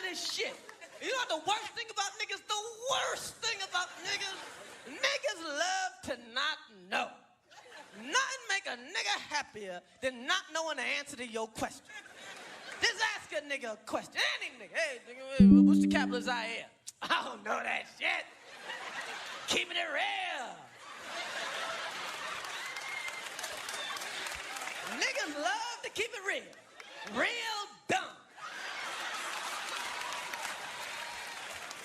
this shit. You know what the worst thing about niggas? The worst thing about niggas? Niggas love to not know. Nothing make a nigga happier than not knowing the answer to your question. Just ask a nigga a question. Any nigga. Hey, nigga, what's the capital of Zaire? I don't know that shit. Keeping it real. Niggas love to keep it real. Real dumb.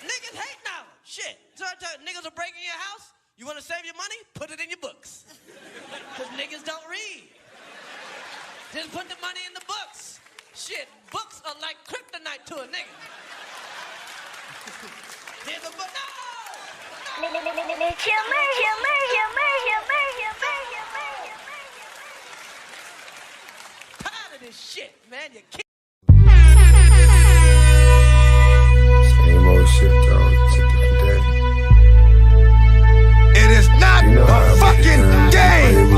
Niggas hate knowledge. Shit. So I tell you, niggas are breaking your house. You want to save your money? Put it in your books. Because niggas don't read. Just put the money in the books. Shit, books are like kryptonite to a nigga. Here's a book. No! Tired of this shit, man. You can't. Same old shit, though. It's a different day. It is not a fucking game.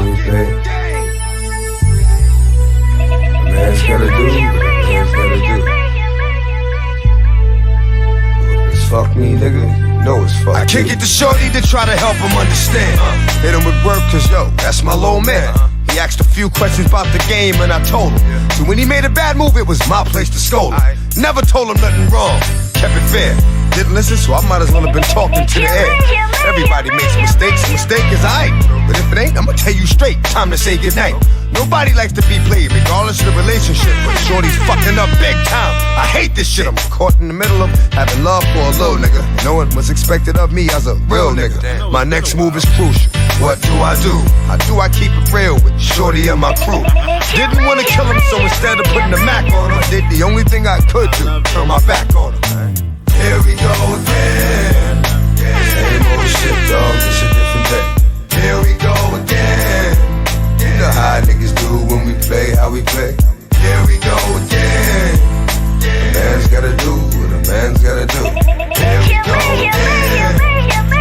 Man's gotta do what a man's gotta do. It's fuck me, nigga. You know it's fuck I me. kick it to Shorty to try to help him understand. Hit him with work, cause yo, that's my little man. He asked a few questions about the game and I told him. So when he made a bad move, it was my place to scold him. Never told him nothing wrong, kept it fair. Didn't listen, so I might as well have been talking to the air. Everybody makes mistakes, a mistake is aight. But if it ain't, I'ma tell you straight, time to say goodnight. Nobody likes to be played, regardless of the relationship. But Shorty's fucking up big time. I hate this shit. I'm caught in the middle of having love for a little nigga, knowing what's expected of me as a real nigga. My next move is crucial. What do? How do I keep it real with Shorty and my crew? Didn't wanna kill him, so instead of putting the Mac on him, I did the only thing I could do, turn my back on him. Here we go again. Same old shit, dog. It's a different day. Here we go again. You know how niggas do when we play, how we play. Here we go again. A man's gotta do what a man's gotta do. Here we go again.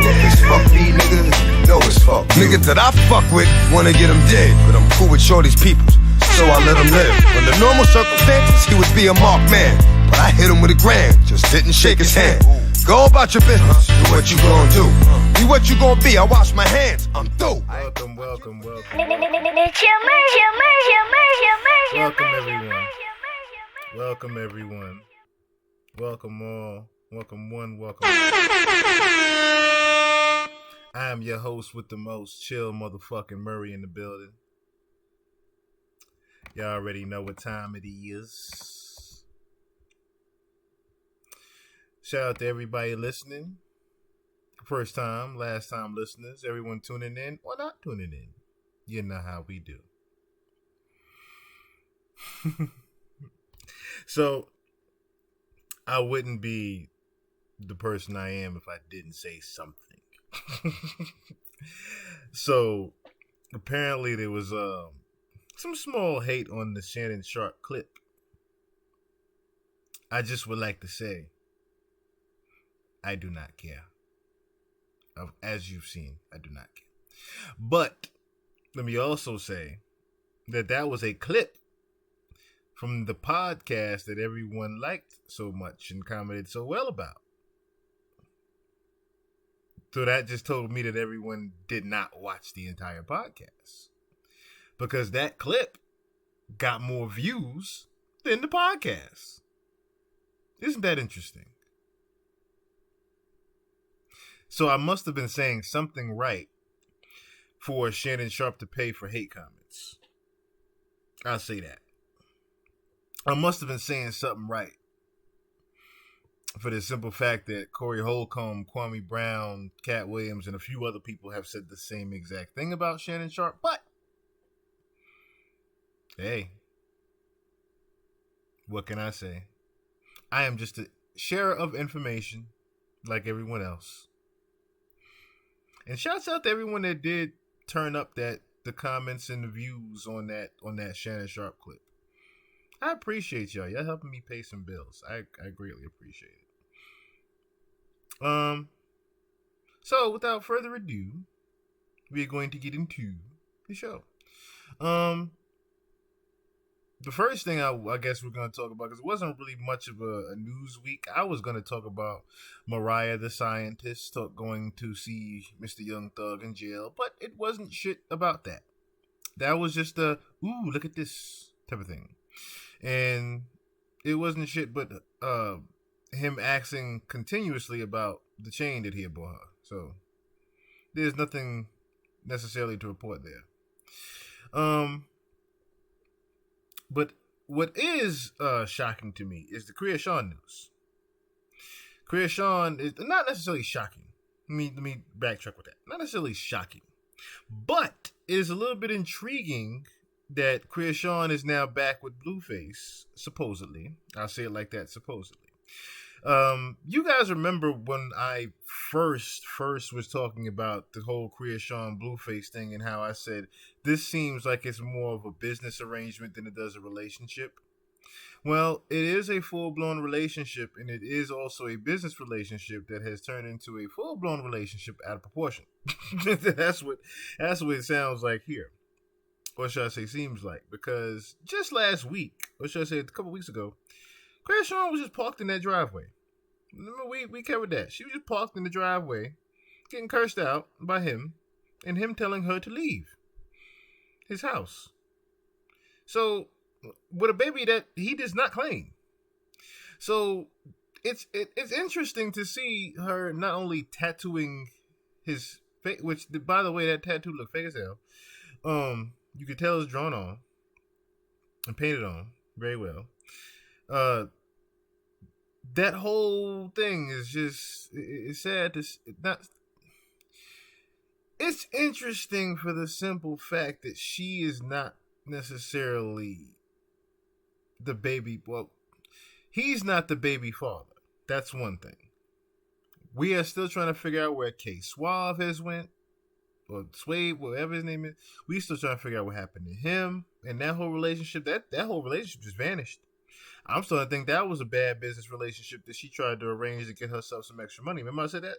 If it's fuck me, nigga, you know it's fuck me. Niggas that I fuck with wanna get him dead, but I'm cool with Shorty's peoples, so I let him live. Under normal circumstances, he would be a marked man, but I hit him with a grand, just didn't shake his hand. Go about your business, do what you gon' do. Be what you gon' be, I wash my hands, I'm through. Welcome everyone. Welcome all. Welcome one, welcome all. I am your host with the most, chill motherfucking Murray in the building. Y'all already know what time it is. Shout out to everybody listening. First time, last time listeners, everyone tuning in or not tuning in. You know how we do. So, I wouldn't be the person I am if I didn't say something. So, apparently there was some small hate on the Shannon Sharp clip. I just would like to say, I do not care. As you've seen, I do not care. But let me also say that was a clip from the podcast that everyone liked so much and commented so well about. So that just told me that everyone did not watch the entire podcast. Because that clip got more views than the podcast. Isn't that interesting? So I must have been saying something right for Shannon Sharp to pay for hate comments. I'll say that. I must have been saying something right for the simple fact that Corey Holcomb, Kwame Brown, Cat Williams, and a few other people have said the same exact thing about Shannon Sharp. But, hey, what can I say? I am just a sharer of information like everyone else. And shouts out to everyone that did turn up the comments and the views on that Shannon Sharp clip. I appreciate y'all. Y'all helping me pay some bills. I greatly appreciate it. So without further ado, we're going to get into the show. The the first thing I guess we're going to talk about, because it wasn't really much of a news week, I was going to talk about Mariah the Scientist going to see Mr. Young Thug in jail, but it wasn't shit about that. That was just a, ooh, look at this type of thing. And it wasn't shit but him asking continuously about the chain that he had bought her. So there's nothing necessarily to report there. But what is shocking to me is the Crisean news. Crisean is not necessarily shocking. Let me backtrack with that. Not necessarily shocking, but it is a little bit intriguing that Crisean is now back with Blueface, supposedly. I'll say it like that, supposedly. You guys remember when I first was talking about the whole Crisean Blueface thing and how I said this seems like it's more of a business arrangement than it does a relationship? Well, it is a full-blown relationship, and it is also a business relationship that has turned into a full-blown relationship out of proportion. That's what it sounds like here. Or should I say seems like, because just last week, or should I say a couple weeks ago, Crisean was just parked in that driveway. Remember, we covered that. She was just parked in the driveway, getting cursed out by him, and him telling her to leave his house. So, with a baby that he does not claim. So, it's interesting to see her not only tattooing his face, which, by the way, that tattoo looked fake as hell. You could tell it's drawn on and painted on very well. That whole thing is just, it's sad to not. It's interesting for the simple fact that she is not necessarily the baby. Well, he's not the baby father. That's one thing. We are still trying to figure out where K Suave has went, or Suede, whatever his name is. We still trying to figure out what happened to him and that whole relationship. That whole relationship just vanished. I'm starting to think that was a bad business relationship that she tried to arrange to get herself some extra money. Remember I said that?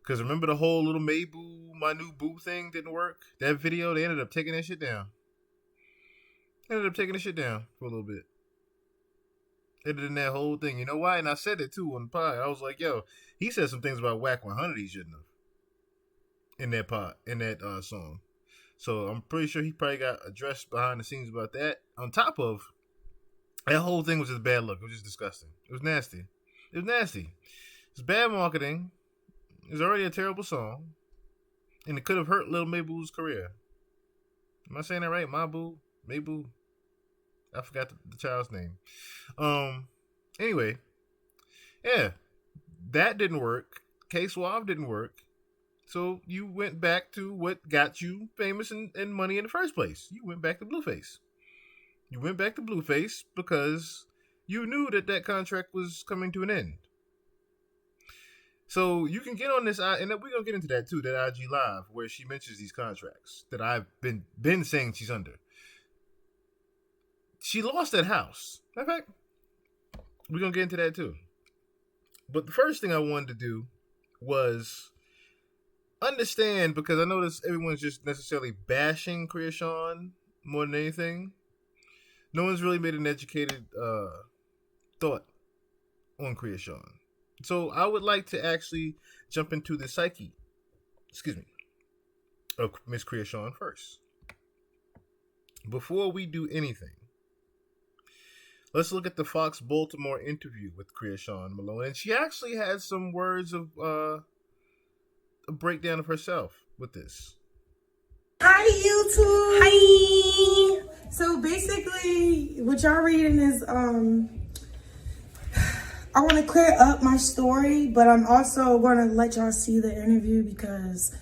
Because remember the whole little Mayboo, my new boo thing didn't work? That video, they ended up taking that shit down. For a little bit. Editing that whole thing. You know why? And I said it too on the pod. I was like, yo, he said some things about Whack 100 he shouldn't have. In that pod, in that song. So I'm pretty sure he probably got addressed behind the scenes about that. On top of, that whole thing was just bad look. It was just disgusting. It was nasty. It's bad marketing. It's already a terrible song. And it could have hurt Lil Mayboo's career. Am I saying that right? Mayboo? I forgot the child's name. Anyway. Yeah. That didn't work. K Suave didn't work. So you went back to what got you famous and money in the first place. You went back to Blueface. You went back to Blueface because you knew that contract was coming to an end. So you can get on this, and we're going to get into that too, that IG Live, where she mentions these contracts that I've been saying she's under. She lost that house. In fact, we're going to get into that too. But the first thing I wanted to do was understand, because I notice everyone's just necessarily bashing Crisean more than anything. No one's really made an educated thought on Crisean. So I would like to actually jump into the psyche, of Miss Crisean first. Before we do anything, let's look at the Fox Baltimore interview with Crisean Malone. And she actually had some words of a breakdown of herself with this. Hi, YouTube. Hi. So basically, what y'all reading is, I want to clear up my story, but I'm also going to let y'all see the interview because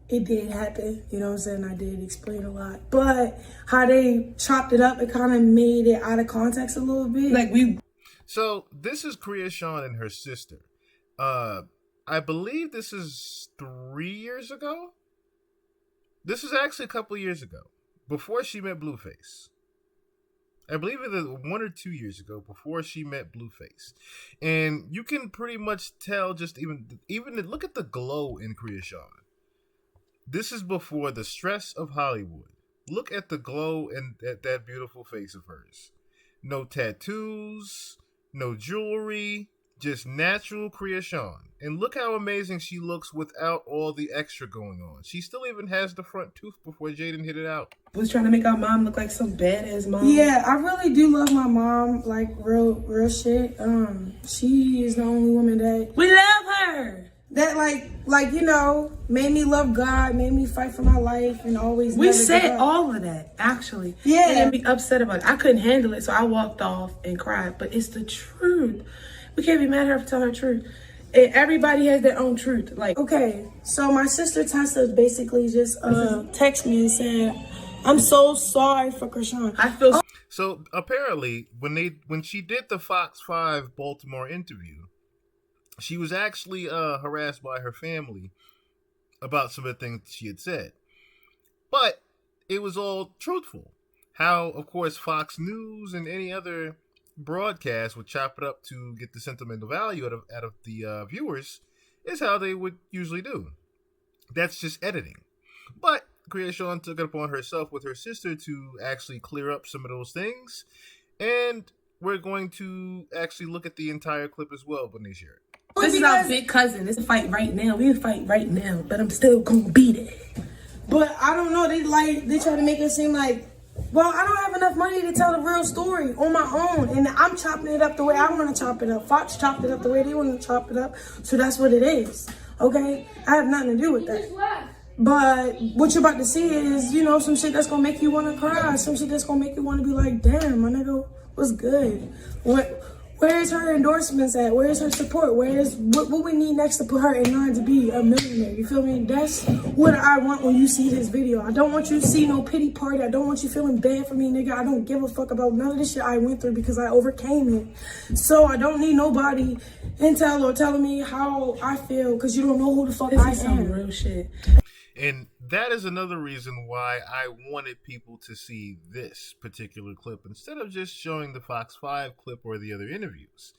it did happen. You know what I'm saying? I did explain a lot. But how they chopped it up, it kind of made it out of context a little bit. So this is Crisean and her sister. I believe this is 3 years ago. This is actually a couple years ago, before she met Blueface. I believe it was 1 or 2 years ago, before she met Blueface. And you can pretty much tell, just even look at the glow in Crisean. This is before the stress of Hollywood. Look at the glow and that beautiful face of hers. No tattoos, no jewelry, just natural Crisean. And look how amazing she looks without all the extra going on. She still even has the front tooth before Jaden hit it out. Was trying to make our mom look like some badass mom. Yeah, I really do love my mom, like real shit. She is the only woman that we love her. That like you know, made me love God, made me fight for my life, and always. We said all of that actually. Yeah, and be upset about it. I couldn't handle it, so I walked off and cried. But it's the truth. We can't be mad at her for telling her truth. And everybody has their own truth. Like, okay, so my sister Tessa basically just texted me and said, "I'm so sorry for Chrisean. I feel." So apparently, when she did the Fox 5 Baltimore interview, she was actually harassed by her family about some of the things she had said. But it was all truthful. How, of course, Fox News and any other broadcast would chop it up to get the sentimental value out of the viewers is how they would usually do. That's just editing. But Crisean took it upon herself with her sister to actually clear up some of those things. And we're going to actually look at the entire clip as well when they share it. This is our big cousin. It's a fight right now. We in a fight right now, but I'm still gonna beat it. But I don't know. They try to make it seem like, well, I don't have enough money to tell the real story on my own, and I'm chopping it up the way I want to chop it up. Fox chopped it up the way they want to chop it up, so that's what it is. Okay, I have nothing to do with that. But what you're about to see is, you know, some shit that's gonna make you want to cry, some shit that's gonna make you want to be like, damn, my nigga, what's good? Where's her endorsements at? Where's her support? Where's what we need next to put her in line to be a millionaire? You feel me? That's what I want when you see this video. I don't want you to see no pity party. I don't want you feeling bad for me, nigga. I don't give a fuck about none of this shit I went through because I overcame it. So I don't need nobody intel or telling me how I feel because you don't know who the fuck I am. Some real shit. And that is another reason why I wanted people to see this particular clip instead of just showing the Fox 5 clip or the other interviews.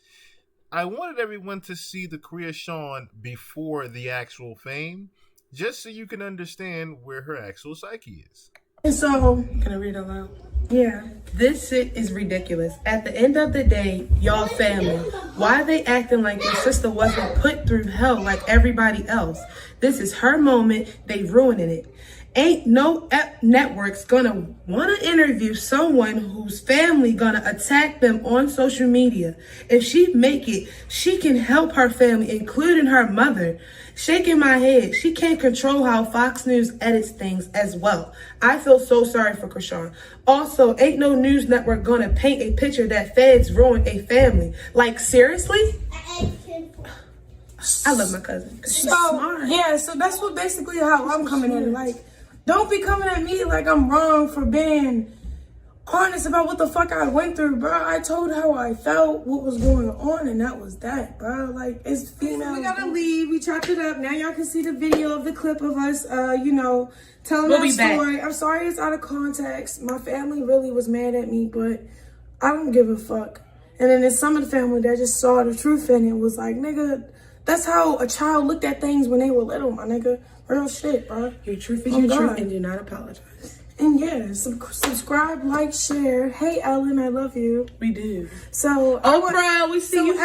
I wanted everyone to see the Crisean before the actual fame, just so you can understand where her actual psyche is. And so, can I read it aloud? Yeah. This shit is ridiculous. At the end of the day, y'all family. Why are they acting like your sister wasn't put through hell like everybody else? This is her moment. They ruining it. Ain't no networks gonna wanna interview someone whose family gonna attack them on social media. If she make it, she can help her family, including her mother. Shaking my head. She can't control how Fox News edits things as well. I feel so sorry for Crisean. Also, ain't no news network gonna paint a picture that feds ruined a family. Like, seriously? I love my cousin. She's smart. Yeah, so that's what basically how I'm coming at it. Like, don't be coming at me like I'm wrong for being honest about what the fuck I went through, bro. I told her how I felt, what was going on, and that was that, bro. Like, it's female. We gotta leave. We chopped it up. Now y'all can see the video of the clip of us, you know, telling that story. I'm sorry it's out of context. My family really was mad at me, but I don't give a fuck. And then there's some of the family that just saw the truth in it and was like, nigga, that's how a child looked at things when they were little, my nigga. Real shit, bro. Your truth is your truth, and do not apologize. And yeah, subscribe, like, share. Hey, Ellen, I love you. We do. So, Oprah, we see you.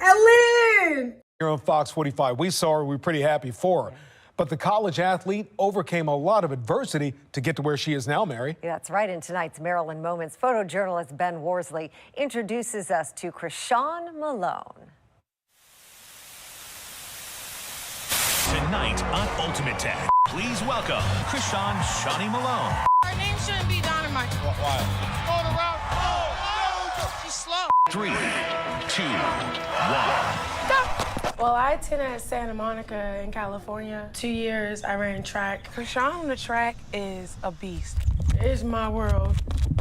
Ellen. Here on Fox 45, we saw her. We were pretty happy for her. But the college athlete overcame a lot of adversity to get to where she is now, Mary. Yeah, that's right. In tonight's Maryland Moments, photojournalist Ben Worsley introduces us to Chrisean Malone. Tonight on Ultimate Tech, please welcome Chrisean Shawnee Malone. Her name shouldn't be Dynamite. Why? Going around. Oh, no, she's slow. 3, 2, 1. Well, I attended Santa Monica in California. 2 years, I ran track. Chrisean on the track is a beast. It's my world.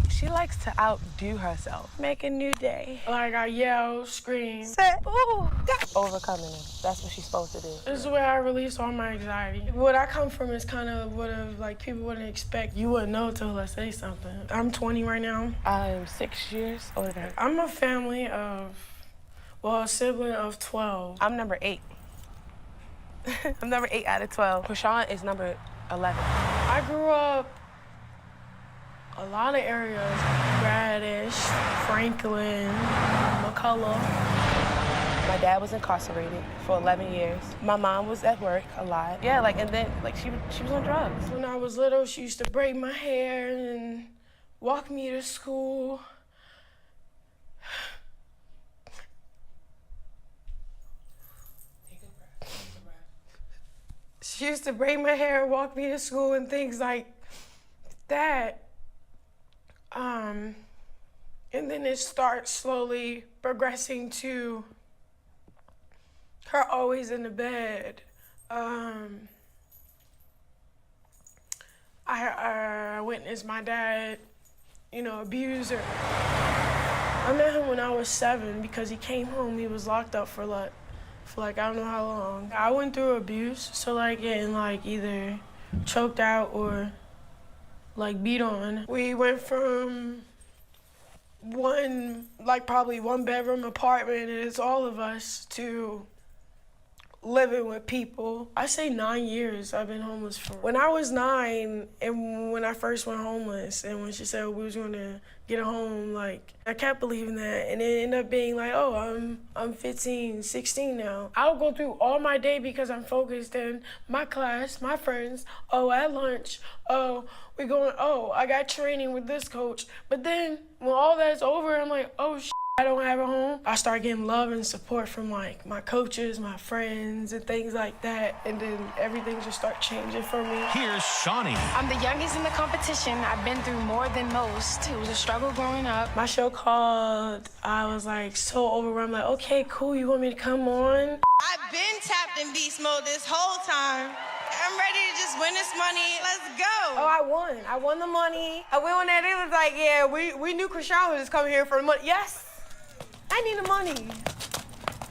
She likes to outdo herself. Make a new day. Like I yell, scream. Say, ooh. Overcoming it. That's what she's supposed to do. This is where I release all my anxiety. What I come from is kind of what like people wouldn't expect. You wouldn't know until I say something. I'm 20 right now. I'm 6 years older. I'm a family of, well, a sibling of 12. I'm number 8. I'm number 8 out of 12. Chrisean is number 11. I grew up a lot of areas, Radish, Franklin, McCullough. My dad was incarcerated for 11 years. My mom was at work a lot. Yeah, and then she was on drugs. When I was little, she used to braid my hair and walk me to school. She used to braid my hair, walk me to school, and things like that. And then it starts slowly progressing to her always in the bed. I witnessed my dad, abuse her. I met him when I was 7 because he came home. He was locked up for I don't know how long. I went through abuse, so getting either choked out or beat on. We went from probably one bedroom apartment, and it's all of us, to living with people. I say 9 years I've been homeless for. When I was 9 and when I first went homeless and when she said we was gonna get a home, I kept believing that, and it ended up being I'm 15, 16 now. I'll go through all my day because I'm focused in my class, my friends, at lunch, I got training with this coach. But then when all that's over, I'm I don't have a home. I start getting love and support from my coaches, my friends, and things like that. And then everything just start changing for me. Here's Shawnee. I'm the youngest in the competition. I've been through more than most. It was a struggle growing up. My show called, I was so overwhelmed, okay, cool, you want me to come on? I've been tapped in beast mode this whole time. I'm ready to just win this money. Let's go. Oh, I won. I won the money. I went on there, they was yeah, we knew Chrisean was just coming here for the money. Yes, I need the money.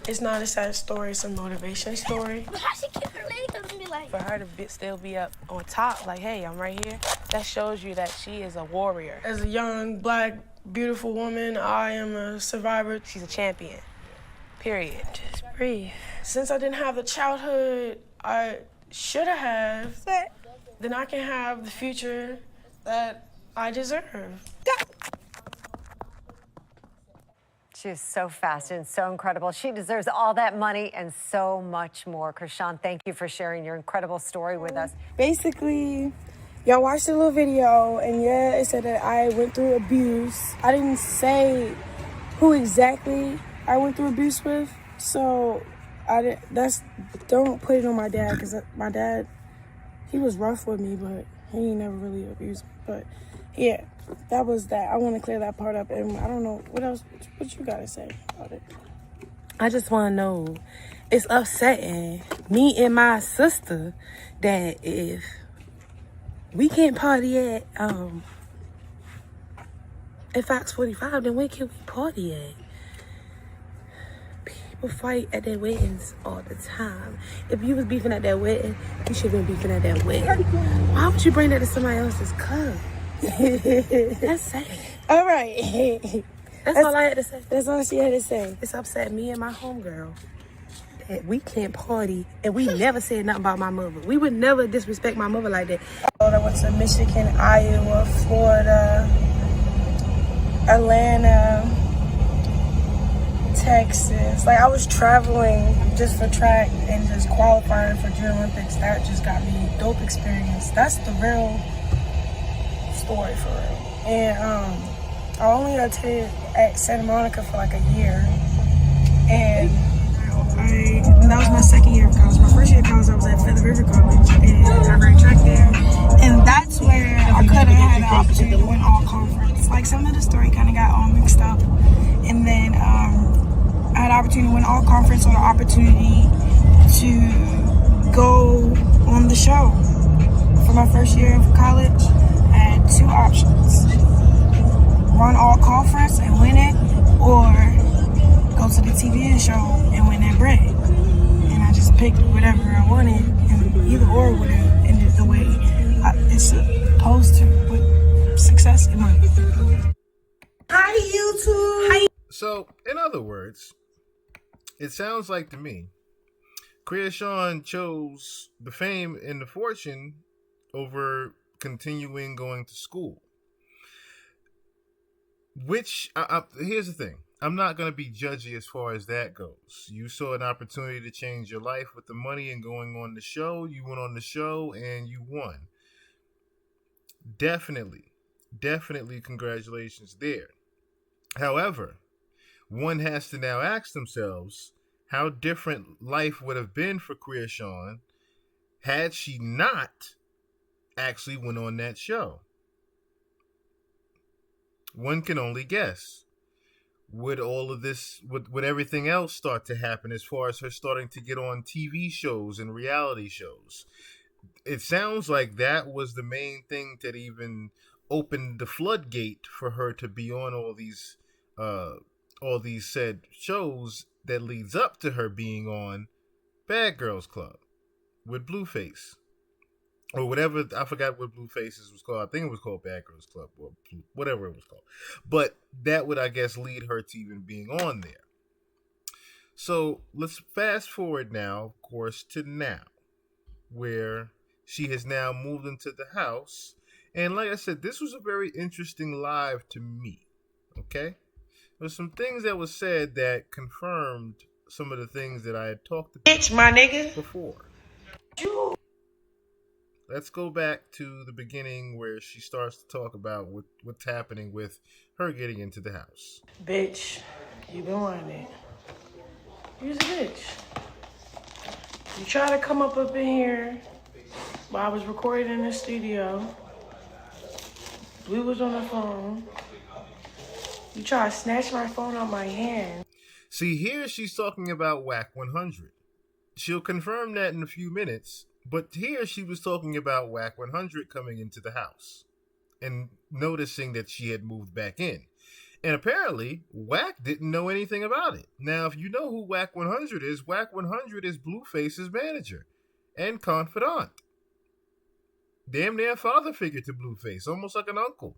It's not a sad story, it's a motivation story. But how she keep her legs up and be For her to still be up on top, hey, I'm right here, that shows you that she is a warrior. As a young, black, beautiful woman, I am a survivor. She's a champion, period. Just breathe. Since I didn't have the childhood I should have, then I can have the future that I deserve. She is so fast and so incredible. She deserves all that money and so much more. Chrisean, thank you for sharing your incredible story with us. Basically, y'all watched the little video, and it said that I went through abuse. I didn't say who exactly I went through abuse with, so don't put it on my dad, because my dad, he was rough with me, but he ain't never really abused me. But yeah, that was that. I want to clear that part up, and I don't know what else. What you gotta say about it? I just want to know, it's upsetting me and my sister that if we can't party at Fox 45, then where can we party at? People fight at their weddings all the time. If you was beefing at that wedding, you should have been beefing at that wedding. Why would you bring that to somebody else's club? That's sad. All right. That's all I had to say. That's all she had to say. It's upset me and my homegirl that we can't party, and we never said nothing about my mother. We would never disrespect my mother like that. I went to Michigan, Iowa, Florida, Atlanta, Texas. I was traveling just for track and just qualifying for Junior Olympics. That just got me a dope experience. That's the real story for real. And I only attended at Santa Monica for a year, and that was my second year of college. My first year of college, I was at Feather River College, and I ran track there. And that's where I could have had the opportunity to win all conference. Some of the story kind of got all mixed up, and then I had the opportunity to win all conference, or the opportunity to go on the show. For my first year of college, I had two options: run all conference and win it, or go to the TV show and win that bread. And I just picked whatever I wanted, and either or would have ended the way it's supposed to, with success and money. Hi, YouTube. Hi. So, in other words, it sounds like to me, Chrisean chose the fame and the fortune over continuing going to school. Which, here's the thing. I'm not going to be judgy as far as that goes. You saw an opportunity to change your life with the money and going on the show. You went on the show and you won. Definitely congratulations there. However, one has to now ask themselves how different life would have been for Crisean had she not actually went on that show. One can only guess. Would all of this, would everything else start to happen as far as her starting to get on TV shows and reality shows? It sounds like that was the main thing that even opened the floodgate for her to be on all these said shows that leads up to her being on Bad Girls Club with Blueface. Or whatever, I forgot what Blueface's was called. I think it was called Bad Girls Club, or whatever it was called. But that would, I guess, lead her to even being on there. So let's fast forward now, of course, to now, where she has now moved into the house. And like I said, this was a very interesting live to me. Okay? There's some things that was said that confirmed some of the things that I had talked about My nigga. before. Let's go back to the beginning where she starts to talk about what's happening with her getting into the house. Bitch, you been wanting it. You're a bitch. You try to come up in here while I was recording in the studio. Blue was on the phone. You try to snatch my phone out my hand. See, here she's talking about WAC 100. She'll confirm that in a few minutes. But here she was talking about WAC 100 coming into the house and noticing that she had moved back in. And apparently, WAC didn't know anything about it. Now, if you know who WAC 100 is Blueface's manager and confidant. Damn near father figure to Blueface, almost like an uncle.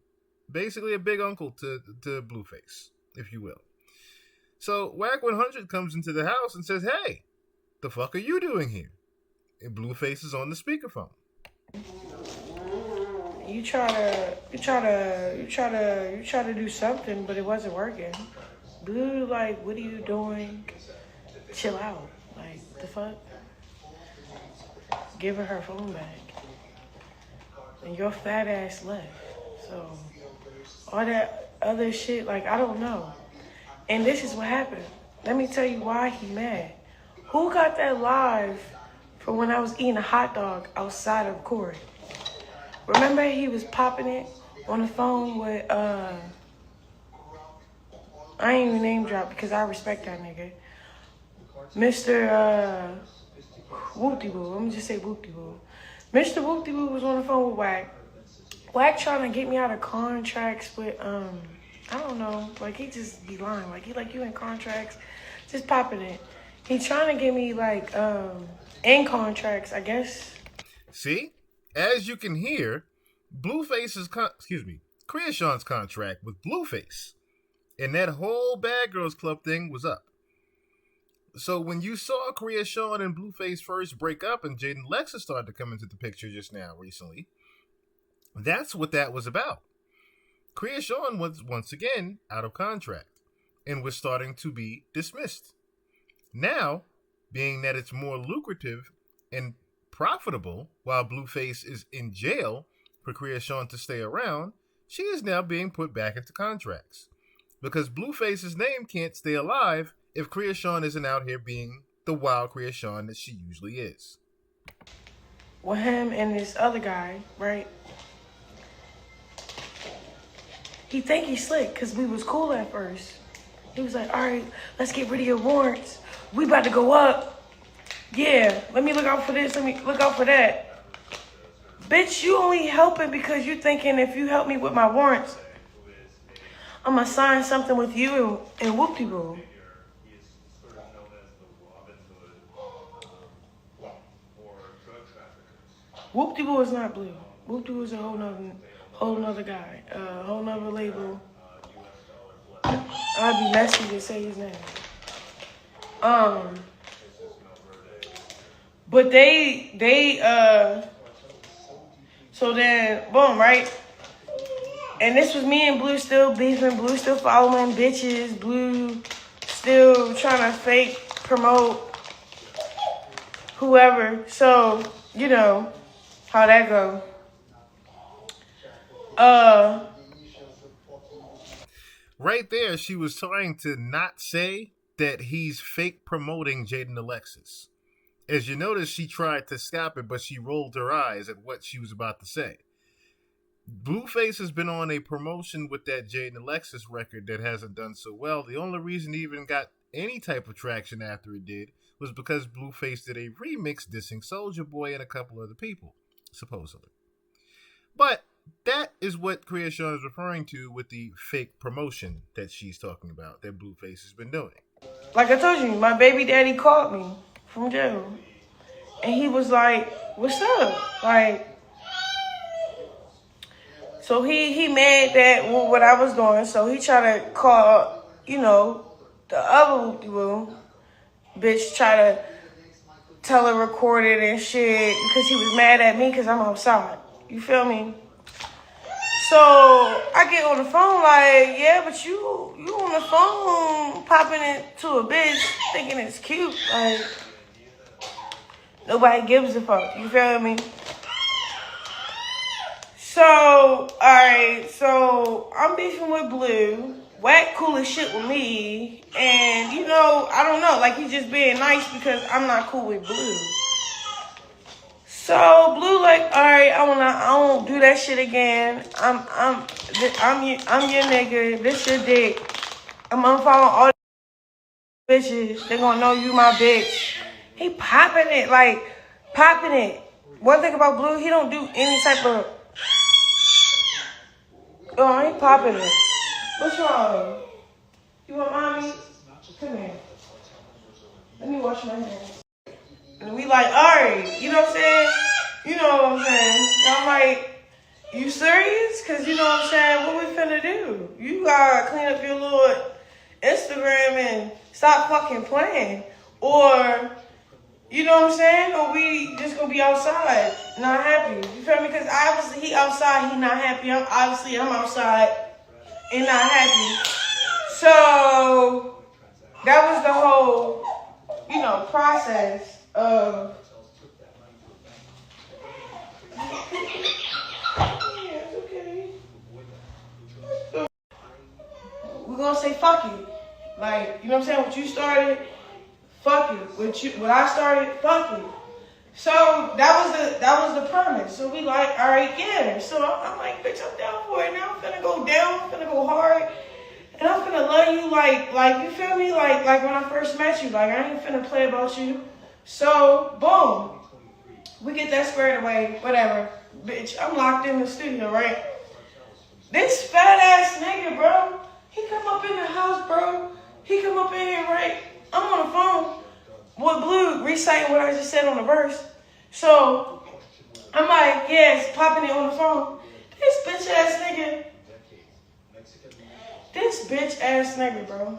Basically a big uncle to Blueface, if you will. So WAC 100 comes into the house and says, hey, the fuck are you doing here? And Blueface is on the speakerphone. You try to do something, but it wasn't working. Blue, like, what are you doing? Chill out. Like, the fuck? Give her phone back. And your fat ass left. So, all that other shit, like, I don't know. And this is what happened. Let me tell you why he mad. Who got that live for when I was eating a hot dog outside of Corey? Remember he was popping it on the phone with, I ain't even name drop because I respect that nigga. Mr. Whoop-de-boo. Let me just say Whoop-de-boo. Mr. Whoop-de-boo was on the phone with Wack. Wack trying to get me out of contracts with, I don't know. Like, he just be lying. Like, he like, you in contracts, just popping it. He trying to get me, like, in contracts, I guess. See? As you can hear, Crisean's contract with Blueface and that whole Bad Girls Club thing was up. So when you saw Crisean and Blueface first break up and Jaden Lexa started to come into the picture just now recently, that's what that was about. Crisean was once again out of contract and was starting to be dismissed. Now, being that it's more lucrative and profitable while Blueface is in jail for Crisean to stay around, she is now being put back into contracts. Because Blueface's name can't stay alive if Crisean isn't out here being the wild Crisean that she usually is. With him and this other guy, right? He think he's slick because we was cool at first. He was like, all right, let's get rid of your warrants. We about to go up. Yeah, let me look out for this. Let me look out for that. Bitch, you only helping because you thinking if you help me with my warrants, I'm going to sign something with you and whoop-de-boo. Whoop-de-boo is not Blue. Whoop-de-boo is a whole nother guy. A whole nother label. I'd be messy to say his name. But So then, boom, right? And this was me and Blue still beefing, Blue still following bitches, Blue still trying to fake promote whoever. So, you know how that go. Right there, she was trying to not say that he's fake promoting Jaden Alexis. As you notice, she tried to stop it, but she rolled her eyes at what she was about to say. Blueface has been on a promotion with that Jaden Alexis record that hasn't done so well. The only reason he even got any type of traction after it did was because Blueface did a remix dissing Soulja Boy and a couple other people, supposedly. But that is what Crisean is referring to with the fake promotion that she's talking about, that Blueface has been doing. Like I told you, my baby daddy called me from jail. And he was like, what's up? Like, so he mad that what I was doing. So he tried to call, you know, the other bitch, try to tell her record it and shit because he was mad at me because I'm outside. You feel me? So I get on the phone like, yeah, but you on the phone popping it to a bitch thinking it's cute. Like, nobody gives a fuck. You feel me? So, alright, so I'm beefing with Blue. Whack cool as shit with me. And, you know, I don't know. Like, he's just being nice because I'm not cool with Blue. So Blue like, alright, I won't do that shit again. I'm your nigga. This your dick. I'm unfollowing all the bitches. They gonna know you my bitch. He popping it, like popping it. One thing about Blue, he don't do any type of. Oh, he popping it. What's wrong? You want mommy? Come here. Let me wash my hands. And we like, alright, you know what I'm saying? You know what I'm saying? And I'm like, you serious? Because you know what I'm saying? What we finna do? You gotta clean up your little Instagram and stop fucking playing. Or, you know what I'm saying? Or we just gonna be outside, not happy. You feel me? Because obviously he outside, he not happy. I'm outside and not happy. So, that was the whole, you know, process. We're gonna say fuck it. Like, you know what I'm saying? What you started, fuck it. What I started, fuck it. So that was the premise. So we like, alright, yeah. So I'm like, bitch, I'm down for it. Now I'm finna go down, I'm finna go hard. And I'm finna love you like you feel me? Like when I first met you. Like I ain't finna play about you. So, boom. We get that squared away, whatever. Bitch, I'm locked in the studio, right? This fat ass nigga, bro. He come up in the house, bro. He come up in here, right? I'm on the phone with Blue reciting what I just said on the verse. So, I'm like, yes, popping it on the phone. This bitch ass nigga, bro.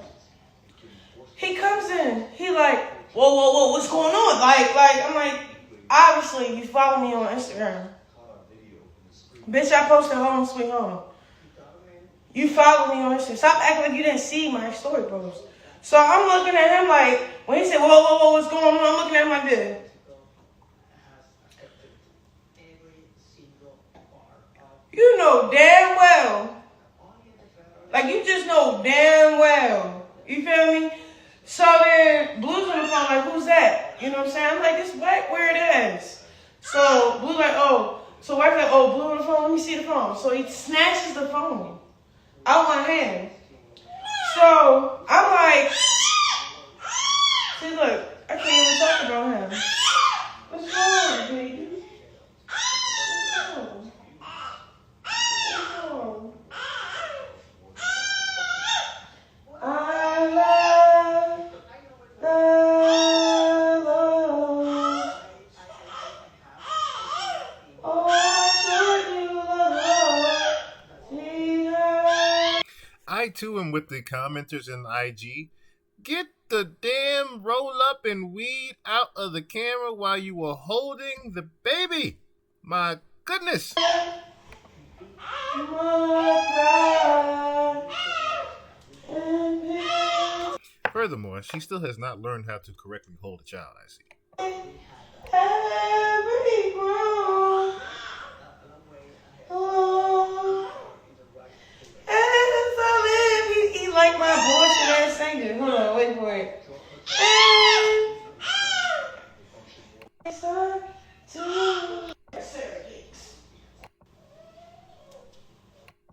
He comes in, he like, whoa, what's going on? Like, I'm like, obviously, you follow me on Instagram. Bitch, I posted Home Sweet Home. You follow me on Instagram. Stop acting like you didn't see my story post. So I'm looking at him like, when he said, whoa, what's going on? I'm looking at him like this. You know damn well. Like, you just know damn well. You feel me? So then, Blue's on the phone like, who's that? You know what I'm saying? I'm like, this whack weird ass. So Blue like, oh. So Whack like, oh, Blue on the phone? Let me see the phone. So he snatches the phone out my hand. So I'm like, see, look, I can't even talk about him. What's wrong, baby? What's wrong? I love. I too am with the commenters in IG. Get the damn roll up and weed out of the camera while you were holding the baby. My goodness. Furthermore, she still has not learned how to correctly hold a child, I see. He like my bullshit ass singing. Hold on, wait for it.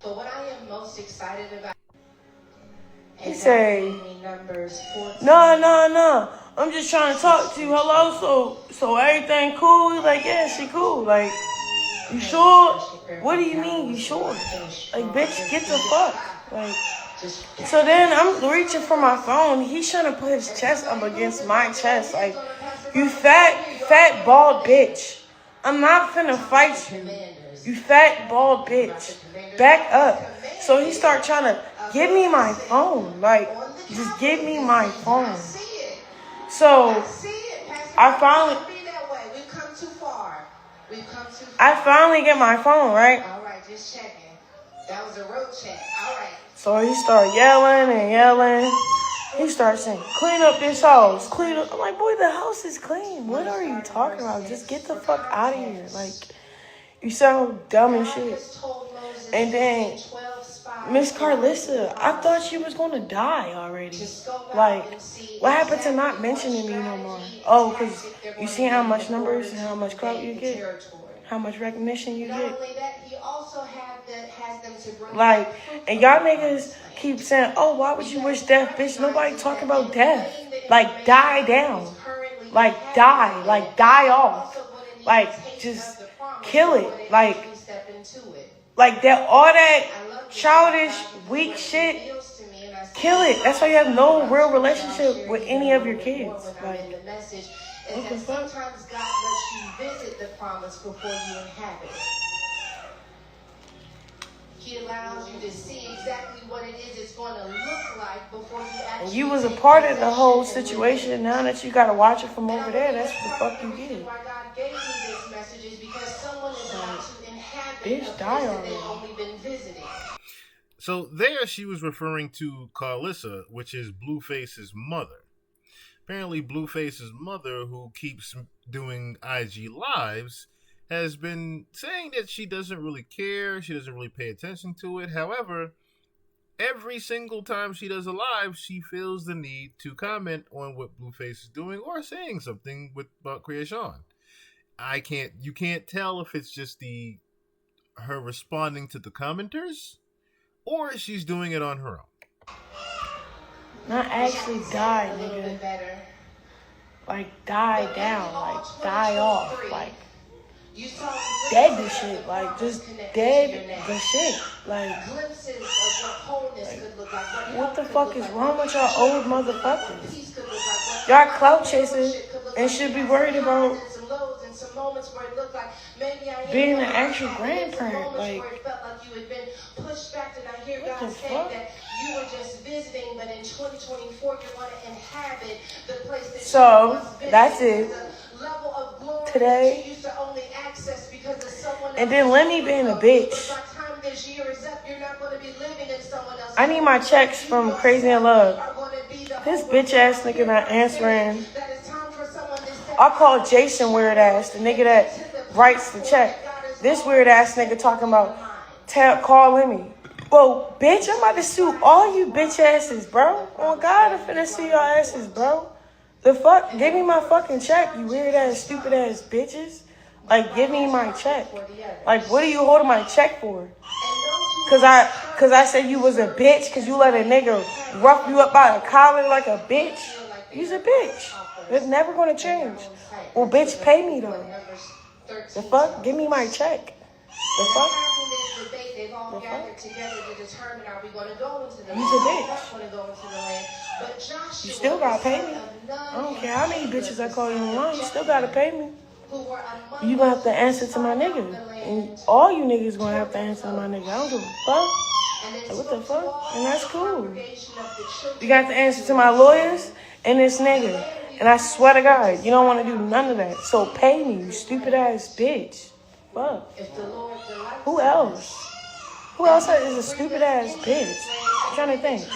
But what I am most excited about He say, no. I'm just trying to talk to you. Hello, so everything cool? He's like, yeah, she cool. Like, you sure? What do you mean you sure? Like, bitch, get the fuck. Like, so then I'm reaching for my phone. He's trying to put his chest up against my chest. Like, you fat, bald bitch. I'm not finna fight you. You fat, bald bitch. Back up. So he start trying to give me my phone. Like, just give me my phone. So I finally get my phone, right? all right, just checking. That was a road check. All right. So he started yelling and yelling. He started saying, clean up this house. Clean up. I'm like, boy, the house is clean. What are you talking about? Just get the fuck out of here. Like, you sound dumb and shit. And then Miss Carlissa, I thought she was going to die already. Like, what happened to not mentioning me no more? Oh, because you see how much numbers and how much clout you get? How much recognition you get? Like, and y'all niggas keep saying, oh, why would you wish death, bitch? Nobody talking about death. Like, die down. Like, die off. Like, just kill it. Like that, all that childish, weak shit, kill it. That's why you have no real relationship with any of your kids. Like, what the fuck? Sometimes God lets you visit the promise before you inhabit it. He allows you to see exactly what it is it's going to look like before you actually. You was a part of the whole situation. Now that you gotta watch it from over there, that's what the fuck you get. Why God gave me this message is because someone is about to inhabit Bitch, die already. they've only been visiting. So there she was referring to Carlissa, which is Blueface's mother. Apparently Blueface's mother, who keeps doing IG lives, has been saying that she doesn't really care, she doesn't really pay attention to it. However, every single time she does a live, she feels the need to comment on what Blueface is doing or saying something about Crisean. You can't tell if it's just her responding to the commenters or she's doing it on her own. Not actually die, nigga. Like, die down. Like, die off. Like, dead the shit. Like, just dead the shit. Like, what the fuck is wrong with y'all old motherfuckers? Y'all clout chasing and should be worried about being an actual grandparent. Like, what the fuck? You were just visiting, but in 2024 you want to inhabit the place that so that's it today. And then Lemmy being a bitch. I need my checks from Crisean Rock. This bitch ass nigga not answering. I call Jason weird ass, the nigga that writes the check. This weird ass nigga talking about call Lemmy. Well, bitch, I'm about to sue all you bitch asses, bro. Oh, God, I'm finna sue your asses, bro. The fuck? Give me my fucking check, you weird ass, stupid ass bitches. Like, give me my check. Like, what are you holding my check for? Cause I said you was a bitch, cause you let a nigga rough you up by a collar like a bitch. You's a bitch. It's never gonna change. Well, bitch, pay me though. The fuck? Give me my check. The fuck? They've all gathered together to determine are we going to go into the land. You's a bitch. Want to go into the land. But Joshua, you still gotta pay me. I don't care how many bitches I call you online. You still gotta pay me. You gonna have to answer to my nigga. And all you niggas gonna have to answer to my nigga. I don't give a fuck. Like, what the fuck? And that's cool. You got to answer to my lawyers and this nigga. And I swear to God, you don't want to do none of that. So pay me, you stupid ass bitch. Fuck. If the Lord delights Who else? Who else is a stupid ass bitch? I'm trying to think.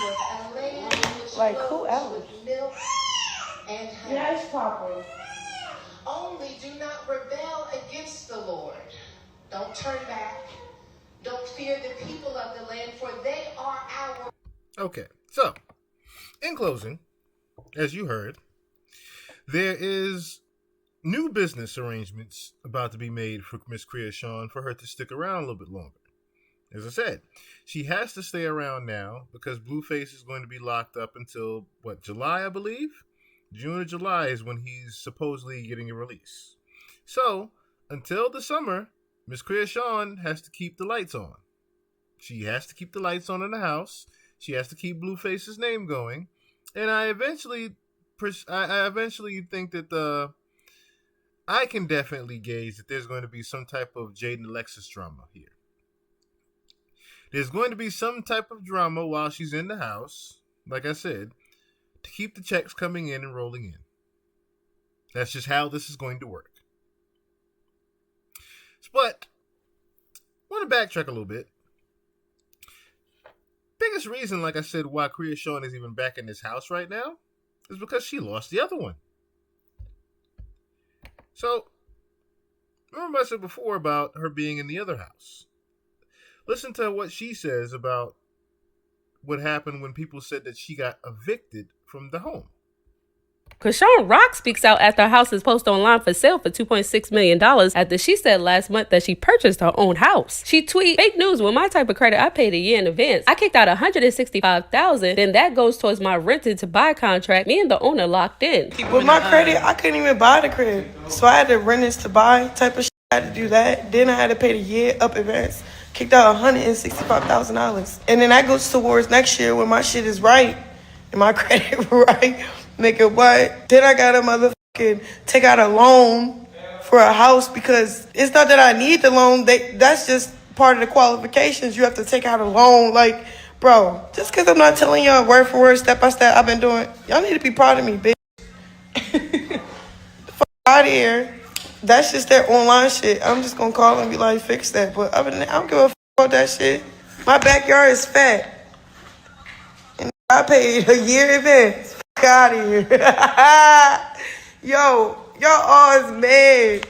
Like, who else? Yes, Papa. Only do not rebel against the Lord. Don't turn back. Don't fear the people of the land, for they are our... Okay, so, in closing, as you heard, there is new business arrangements about to be made for Miss Crisean for her to stick around a little bit longer. As I said, she has to stay around now because Blueface is going to be locked up until, July, I believe? June or July is when he's supposedly getting a release. So, until the summer, Miss Crisean has to keep the lights on. She has to keep the lights on in the house. She has to keep Blueface's name going. And I eventually think that I can definitely gauge that there's going to be some type of Jaden Alexis drama here. There's going to be some type of drama while she's in the house, like I said, to keep the checks coming in and rolling in. That's just how this is going to work. But, I want to backtrack a little bit. Biggest reason, like I said, why Crisean is even back in this house right now is because she lost the other one. So, remember I said before about her being in the other house. Listen to what she says about what happened when people said that she got evicted from the home. Crisean Rock speaks out after her house is posted online for sale for $2.6 million after she said last month that she purchased her own house. She tweeted, "Fake news, with my type of credit, I paid a year in advance. I kicked out $165,000, then that goes towards my rented to buy contract. Me and the owner locked in." With my credit, I couldn't even buy the crib. So I had to rent this to buy type of shit. I had to do that. Then I had to pay the year up advance. Kicked out $165,000. And then that goes towards next year when my shit is right and my credit right. Nigga, what? Then I gotta motherfucking take out a loan for a house because it's not that I need the loan. That's just part of the qualifications. You have to take out a loan. Like, bro, just because I'm not telling y'all word for word, step by step, I've been doing, y'all need to be proud of me, bitch. The fuck out of here. That's just their online shit. I'm just gonna call and be like, fix that. But other than that, I don't give a fuck about that shit. My backyard is fat. And I paid a year advance. Fuck out of here. Yo, y'all all is mad.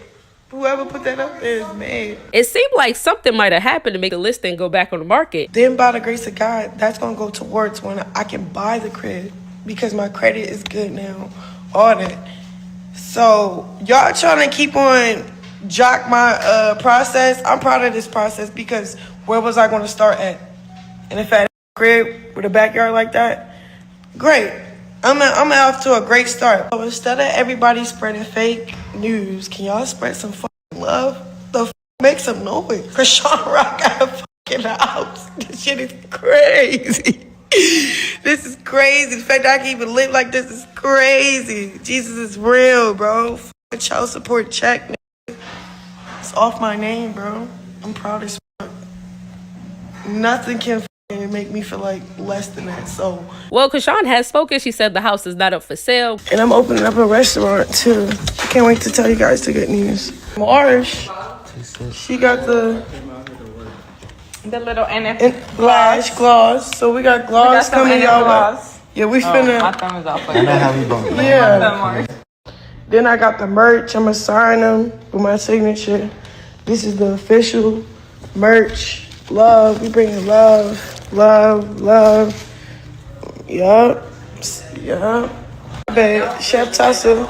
Whoever put that up there is mad. It seemed like something might have happened to make the listing go back on the market. Then by the grace of God, that's gonna go towards when I can buy the crib because my credit is good now. All that. So y'all trying to keep on jock my process. I'm proud of this process because where was I going to start at? And if I had a crib with a backyard like that, great. I'm off to a great start. So instead of everybody spreading fake news, can y'all spread some fucking love? Make some noise. Crisean Rock got a fucking house. This shit is crazy. This is crazy. The fact that I can even live like this is crazy. Jesus is real, bro. Fucking child support check. It's off my name, bro. I'm proud as fuck. Nothing can make me feel like less than that. So, well, Crisean has spoken. She said the house is not up for sale. And I'm opening up a restaurant too. I can't wait to tell you guys the good news. Marsh, she got the little NFT gloss. So we got gloss coming out. Yeah, we finna. My thumb is off. Yeah. Then I got the merch. I'ma sign them with my signature. This is the official merch. Love. We bringing love, love, love. Yup. Yup. Bad. Chef Tessa.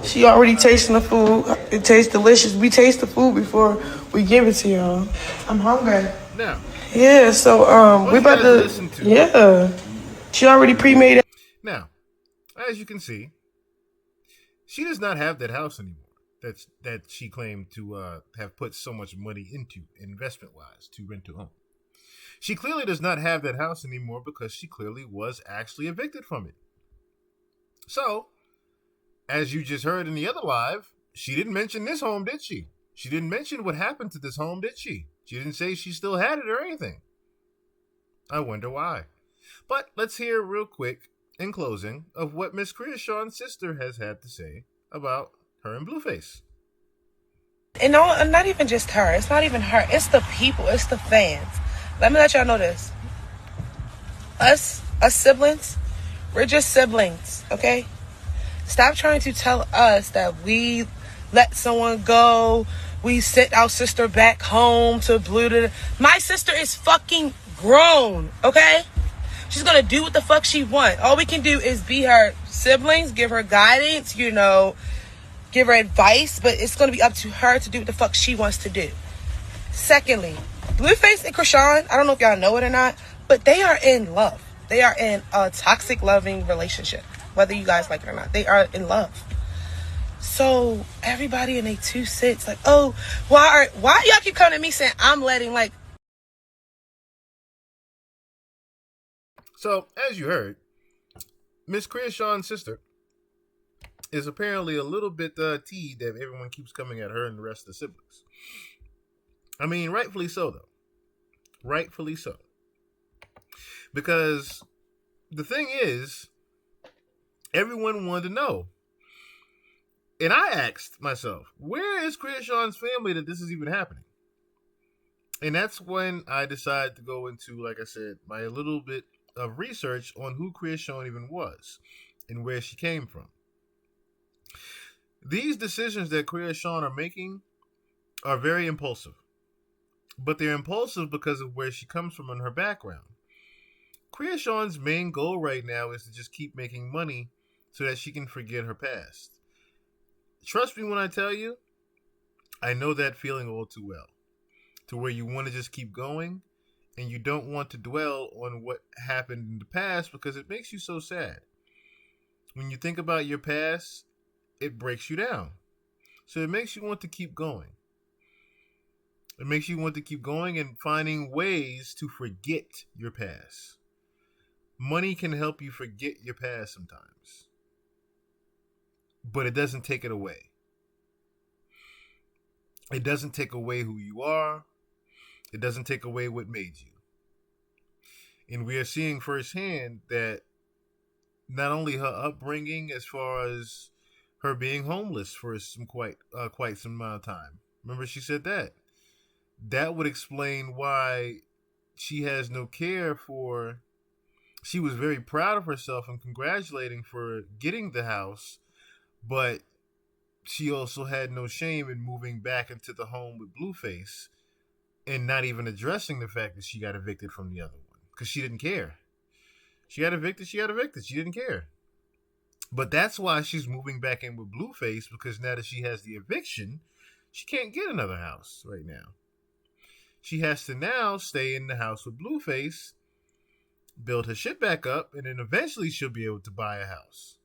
She already tasting the food. It tastes delicious. We taste the food before we give it to y'all. I'm hungry. Now. Yeah, so we about to listen to. Yeah. She already pre-made it. Now, as you can see, she does not have that house anymore. That she claimed to have put so much money into investment-wise to rent to own. She clearly does not have that house anymore because she clearly was actually evicted from it. So, as you just heard in the other live, she didn't mention this home, did she? She didn't mention what happened to this home, did she? She didn't say she still had it or anything. I wonder why. But let's hear real quick, in closing, of what Miss Crisean's sister has had to say about her and Blueface. And no, not even just her. It's not even her. It's the people. It's the fans. Let me let y'all know this. Us siblings, we're just siblings, okay? Stop trying to tell us that we let someone go. We sent our sister back home to Blue. My sister is fucking grown, okay? She's gonna do what the fuck she wants. All we can do is be her siblings, give her guidance, give her advice, but it's gonna be up to her to do what the fuck she wants to do. Secondly, Blueface and Chrisean, I don't know if y'all know it or not, but they are in love. They are in a toxic, loving relationship. Whether you guys like it or not, they are in love. So everybody in their 2 cents, like, oh, why y'all keep coming to me saying I'm letting like. So as you heard, Miss Chrisean's sister is apparently a little bit teed that everyone keeps coming at her and the rest of the siblings. I mean, rightfully so, though. Rightfully so. Because the thing is, everyone wanted to know. And I asked myself, where is Chrisean's family that this is even happening? And that's when I decided to go into, like I said, my little bit of research on who Chrisean even was and where she came from. These decisions that Chrisean are making are very impulsive. But they're impulsive because of where she comes from and her background. Chrisean's main goal right now is to just keep making money so that she can forget her past. Trust me when I tell you, I know that feeling all too well. To where you want to just keep going and you don't want to dwell on what happened in the past because it makes you so sad. When you think about your past, it breaks you down. So it makes you want to keep going. It makes you want to keep going and finding ways to forget your past. Money can help you forget your past sometimes. But it doesn't take it away. It doesn't take away who you are. It doesn't take away what made you. And we are seeing firsthand that not only her upbringing as far as her being homeless for some quite some amount of time. Remember she said that. That would explain why she has no care for. She was very proud of herself and congratulating for getting the house, but she also had no shame in moving back into the home with Blueface and not even addressing the fact that she got evicted from the other one because she didn't care. She got evicted. She didn't care. But that's why she's moving back in with Blueface, because now that she has the eviction, she can't get another house right now. She has to now stay in the house with Blueface, build her shit back up, and then eventually she'll be able to buy a house.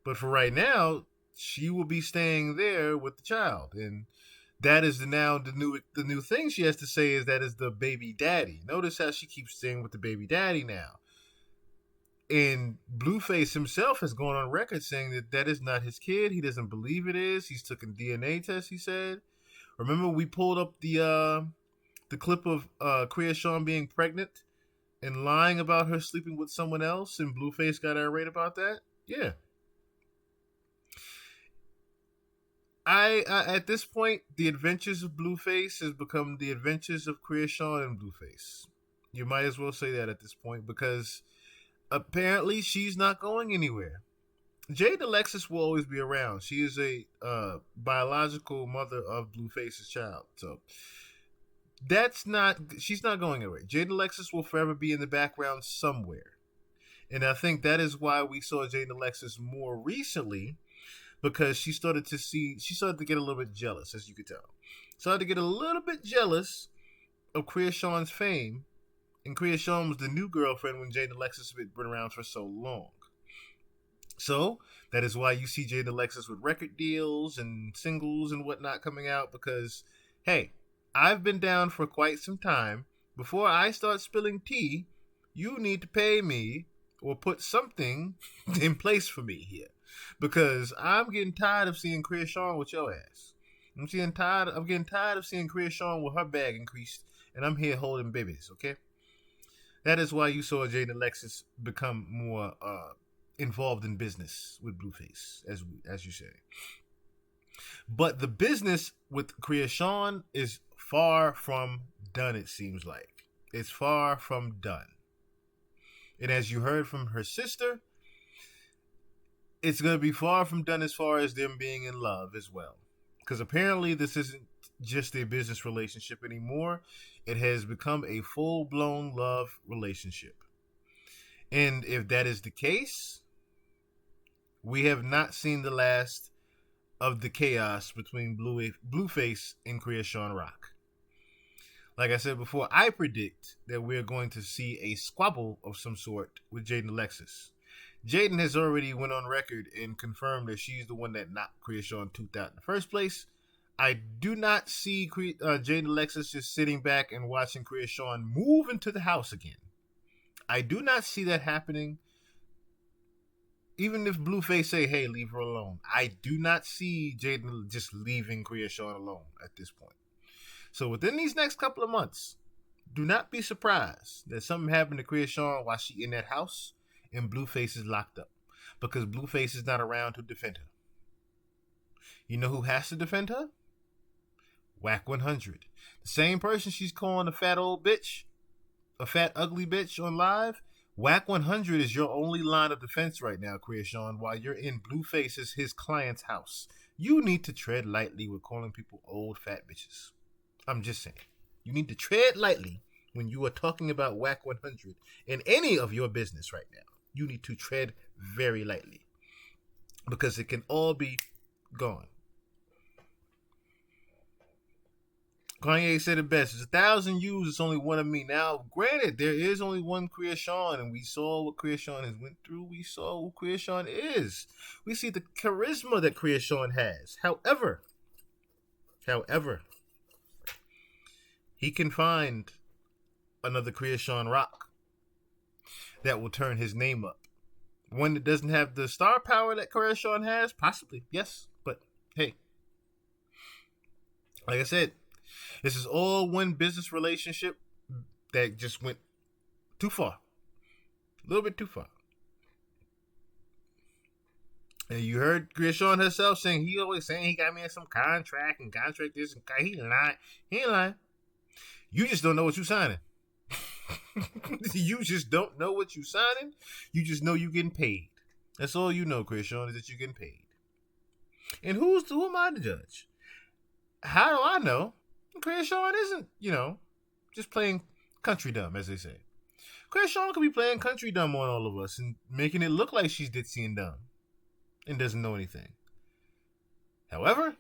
But for right now, she will be staying there with the child. And that is the new thing she has to say is that is the baby daddy. Notice how she keeps staying with the baby daddy now. And Blueface himself has gone on record saying that that is not his kid. He doesn't believe it is. He's taken DNA tests, he said. Remember we pulled up the clip of Chrisean being pregnant and lying about her sleeping with someone else, and Blueface got irate about that? Yeah. I at this point, the adventures of Blueface has become the adventures of Chrisean and Blueface. You might as well say that at this point, because apparently she's not going anywhere. Jade Alexis will always be around. She is a biological mother of Blueface's child. So she's not going anywhere. Jade Alexis will forever be in the background somewhere. And I think that is why we saw Jade Alexis more recently, because she started to get a little bit jealous, as you could tell. Started to get a little bit jealous of Chrisean's fame. And Chrisean was the new girlfriend when Jade Alexis had been around for so long. So that is why you see Jade Alexis with record deals and singles and whatnot coming out, because, hey, I've been down for quite some time. Before I start spilling tea, you need to pay me or put something in place for me here, because I'm getting tired of seeing Chrisean with your ass. I'm getting tired of seeing Chrisean with her bag increased, and I'm here holding babies. Okay, that is why you saw Jade Alexis become more involved in business with Blueface, as you say. But the business with Chrisean is far from done, it seems like. It's far from done. And as you heard from her sister, it's going to be far from done as far as them being in love as well. Because apparently this isn't just a business relationship anymore. It has become a full-blown love relationship. And if that is the case, we have not seen the last of the chaos between Blueface and Crisean Rock. Like I said before, I predict that we're going to see a squabble of some sort with Jaden Alexis. Jaden has already went on record and confirmed that she's the one that knocked Crisean Tooth out in the first place. I do not see Jaden Alexis just sitting back and watching Crisean move into the house again. I do not see that happening. Even if Blueface say, hey, leave her alone, I do not see Jaden just leaving Crisean alone at this point. So within these next couple of months, do not be surprised that something happened to Crisean while she in that house and Blueface is locked up. Because Blueface is not around to defend her. You know who has to defend her? Whack 100. The same person she's calling a fat old bitch, a fat ugly bitch on live. Whack 100 is your only line of defense right now, Crisean, while you're in Blueface's his client's house. You need to tread lightly with calling people old fat bitches. I'm just saying. You need to tread lightly when you are talking about Whack 100 in any of your business right now. You need to tread very lightly because it can all be gone. Kanye said it best. There's 1,000 yous, it's only one of me. Now, granted, there is only one Crisean, and we saw what Crisean has went through. We saw who Crisean is. We see the charisma that Crisean has. However, he can find another Crisean Rock that will turn his name up. One that doesn't have the star power that Crisean has, possibly, yes. But, hey, like I said, this is all one business relationship that just went too far. A little bit too far. And you heard Crisean herself saying, he always saying he got me in some contract and contract this and he lying. He ain't lying. You just don't know what you're signing. You just don't know what you're signing. You just know you're getting paid. That's all you know, Crisean, is that you're getting paid. And who am I to judge? How do I know? Crisean isn't, just playing country dumb, as they say. Crisean could be playing country dumb on all of us and making it look like she's ditzy and dumb and doesn't know anything. However,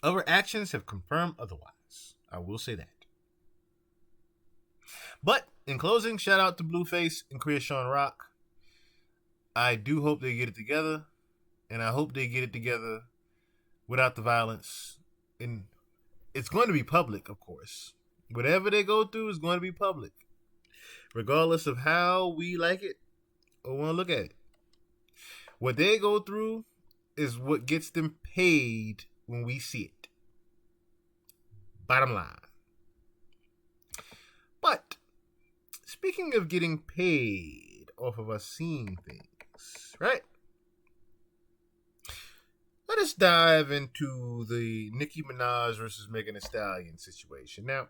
other actions have confirmed otherwise. I will say that. But in closing, shout out to Blueface and Crisean Rock. I do hope they get it together, and I hope they get it together without the violence. And it's going to be public, of course. Whatever they go through is going to be public, regardless of how we like it or want to look at it. What they go through is what gets them paid when we see it. Bottom line. But speaking of getting paid off of us seeing things, right? Let us dive into the Nicki Minaj versus Megan Thee Stallion situation. Now,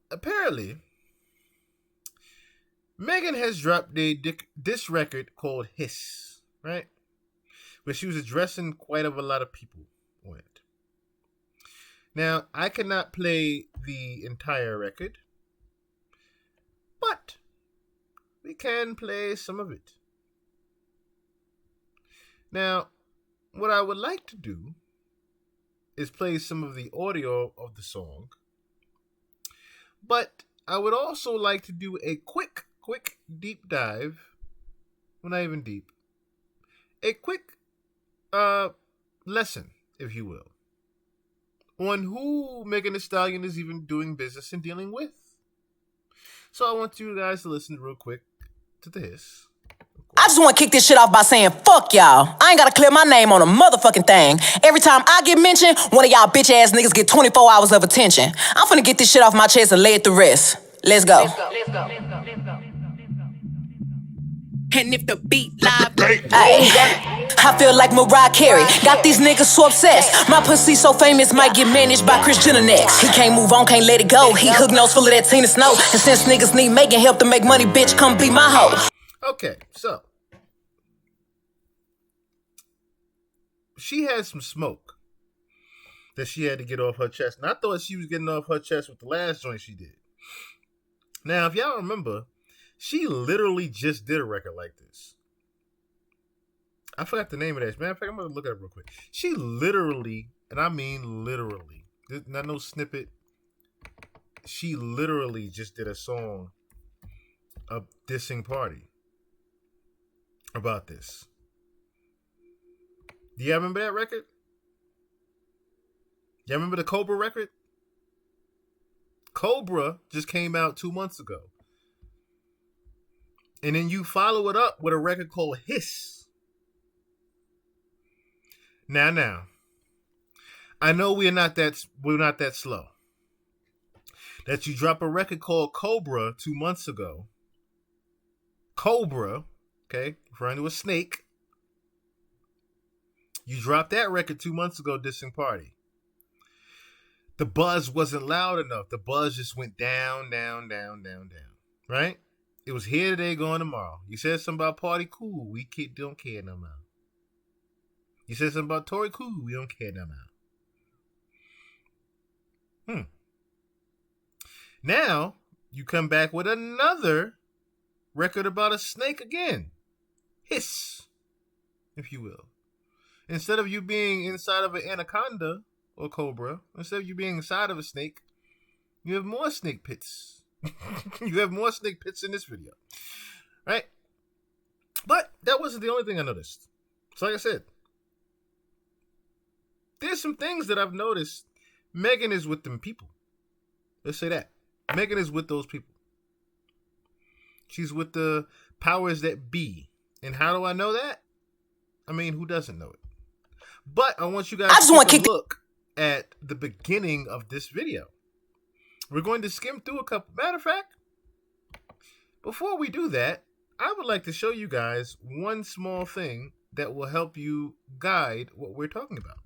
apparently, Megan has dropped a diss record called Hiss, right? Where she was addressing quite a lot of people on it. Now, I cannot play the entire record, but we can play some of it. Now, what I would like to do is play some of the audio of the song, but I would also like to do a quick deep dive. Well, not even deep. A quick lesson, if you will, on who Megan Thee Stallion is even doing business and dealing with. So I want you guys to listen real quick to this. I just want to kick this shit off by saying, fuck y'all. I ain't got to clear my name on a motherfucking thing. Every time I get mentioned, one of y'all bitch ass niggas get 24 hours of attention. I'm finna get this shit off my chest and lay it to rest. Let's go. And if the beat live, I feel like Mariah Carey. Got these niggas so obsessed. My pussy so famous, might get managed by Kris Jenner next. He can't move on, can't let it go. He hook nose full of that Tina Snow. And since niggas need Megan help to make money, bitch, come be my hoe. Okay, so she had some smoke that she had to get off her chest. And I thought she was getting off her chest with the last joint she did. Now, if y'all remember, she literally just did a record like this. I forgot the name of that. Matter of fact, I'm going to look at it real quick. She literally, and I mean literally, not no snippet. She literally just did a song, a dissing party about this. Do y'all remember that record? Y'all remember the Cobra record? Cobra just came out 2 months ago. And then you follow it up with a record called Hiss. Now. I know we're not that slow. That you drop a record called Cobra 2 months ago. Cobra, okay, referring to a snake. You dropped that record 2 months ago, dissing party. The buzz wasn't loud enough. The buzz just went down, right? It was here today, going tomorrow. You said something about party, cool. We don't care no more. You said something about Tory, cool. We don't care no more. Now, you come back with another record about a snake again. Hiss, if you will. Instead of you being inside of an anaconda or cobra, instead of you being inside of a snake, you have more snake pits. You have more snake pits in this video. Right? But that wasn't the only thing I noticed. So like I said, there's some things that I've noticed. Megan is with them people. Let's say that. Megan is with those people. She's with the powers that be. And how do I know that? I mean, who doesn't know it? But I want you guys to take a look at the beginning of this video. We're going to skim through a couple. Matter of fact, before we do that, I would like to show you guys one small thing that will help you guide what we're talking about.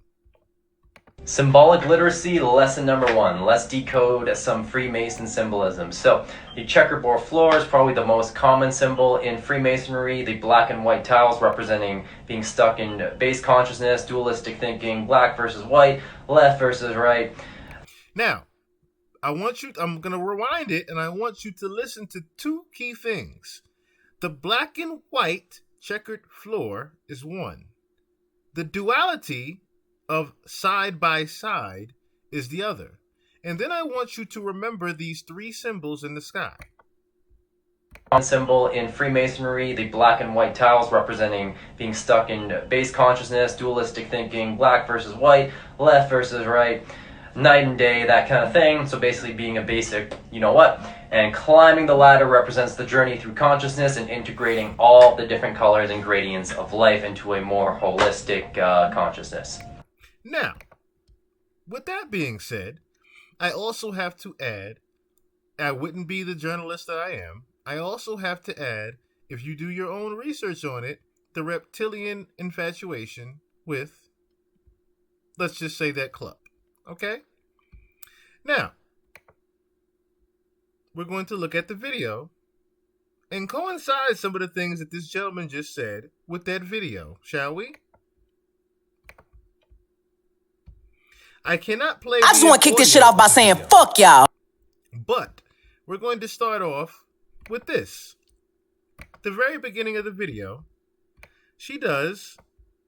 Symbolic literacy, lesson number 1. Let's decode some Freemason symbolism. So, the checkerboard floor is probably the most common symbol in Freemasonry. The black and white tiles representing being stuck in base consciousness, dualistic thinking, black versus white, left versus right. Now, I'm going to rewind it, and I want you to listen to two key things. The black and white checkered floor is one. The duality of side by side is the other. And then I want you to remember these three symbols in the sky. One symbol in Freemasonry, the black and white tiles representing being stuck in base consciousness, dualistic thinking, black versus white, left versus right, night and day, that kind of thing. So basically being a basic, you know what? And climbing the ladder represents the journey through consciousness and integrating all the different colors and gradients of life into a more holistic consciousness. Now, with that being said, I also have to add, I wouldn't be the journalist that I am. I also have to add, if you do your own research on it, the reptilian infatuation with, let's just say, that club. Okay? Now, we're going to look at the video and coincide some of the things that this gentleman just said with that video, shall we? I cannot play. I just want to kick this shit off by saying, fuck y'all. But we're going to start off with this. The very beginning of the video, she does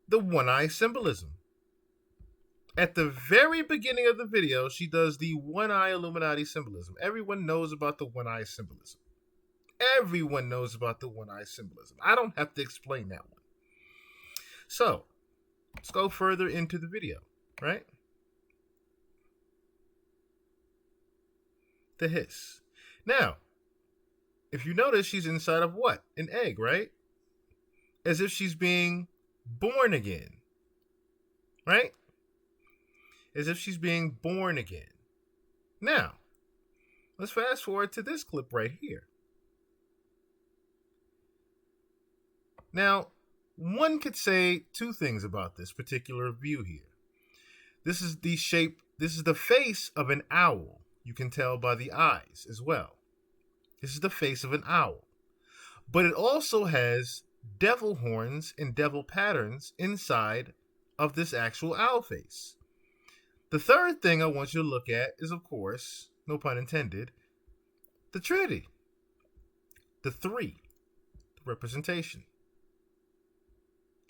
the one-eye symbolism. At the very beginning of the video, she does the one-eye Illuminati symbolism. Everyone knows about the one-eye symbolism. Everyone knows about the one-eye symbolism. I don't have to explain that one. So, let's go further into the video, right? The hiss. Now, if you notice, she's inside of what? An egg, right? As if she's being born again. Right? As if she's being born again. Now, let's fast forward to this clip right here. Now, one could say two things about this particular view here. This is the face of an owl. You can tell by the eyes as well. This is the face of an owl. But it also has devil horns and devil patterns inside of this actual owl face. The third thing I want you to look at is, of course, no pun intended, the Trinity. The three. The representation.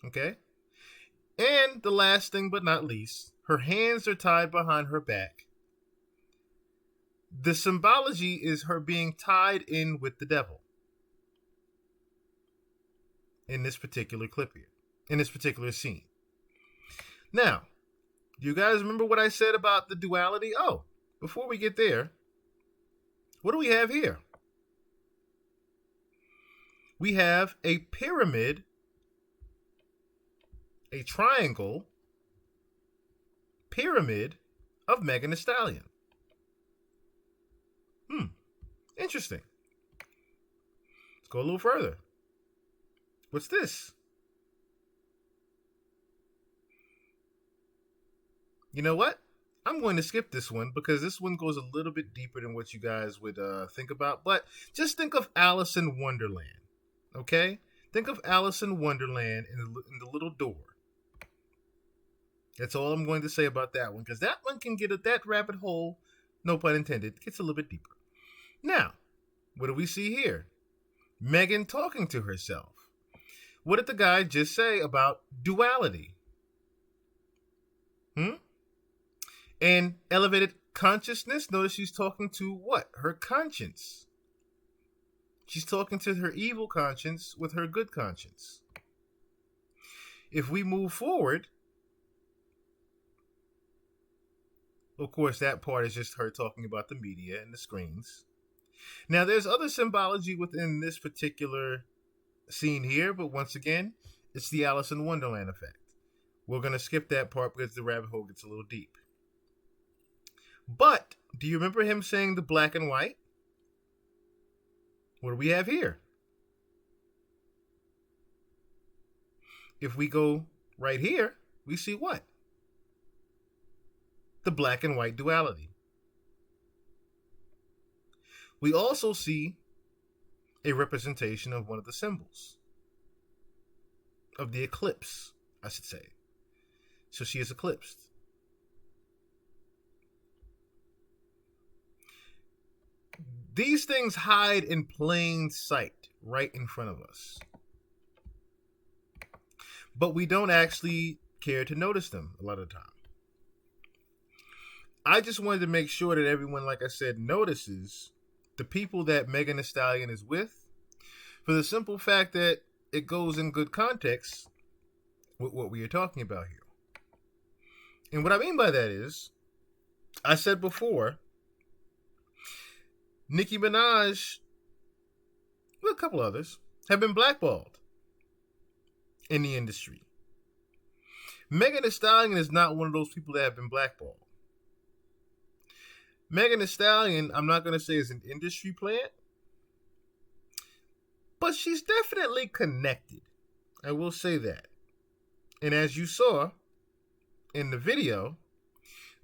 Okay? And the last thing but not least, her hands are tied behind her back. The symbology is her being tied in with the devil. In this particular clip here. In this particular scene. Now, do you guys remember what I said about the duality? Oh, before we get there, what do we have here? We have a pyramid, a triangle pyramid of Megan Thee Stallion. Interesting. Let's go a little further. What's this? You know what? I'm going to skip this one because this one goes a little bit deeper than what you guys would think about. But just think of Alice in Wonderland, okay? Think of Alice in Wonderland in the little door. That's all I'm going to say about that one because that one can get at that rabbit hole, no pun intended, gets a little bit deeper. Now, what do we see here? Megan talking to herself. What did the guy just say about duality? And elevated consciousness. Notice she's talking to what? Her conscience. She's talking to her evil conscience with her good conscience. If we move forward, of course, that part is just her talking about the media and the screens. Now, there's other symbology within this particular scene here, but once again, it's the Alice in Wonderland effect. We're going to skip that part because the rabbit hole gets a little deep. But, do you remember him saying the black and white? What do we have here? If we go right here, we see what? The black and white duality. We also see a representation of one of the symbols of the eclipse, I should say. So she is eclipsed. These things hide in plain sight right in front of us. But we don't actually care to notice them a lot of the time. I just wanted to make sure that everyone, like I said, notices the people that Megan Thee Stallion is with, for the simple fact that it goes in good context with what we are talking about here. And what I mean by that is, I said before, Nicki Minaj, with a couple others, have been blackballed in the industry. Megan Thee Stallion is not one of those people that have been blackballed. Megan Thee Stallion, I'm not going to say is an industry plant, but she's definitely connected. I will say that. And as you saw in the video,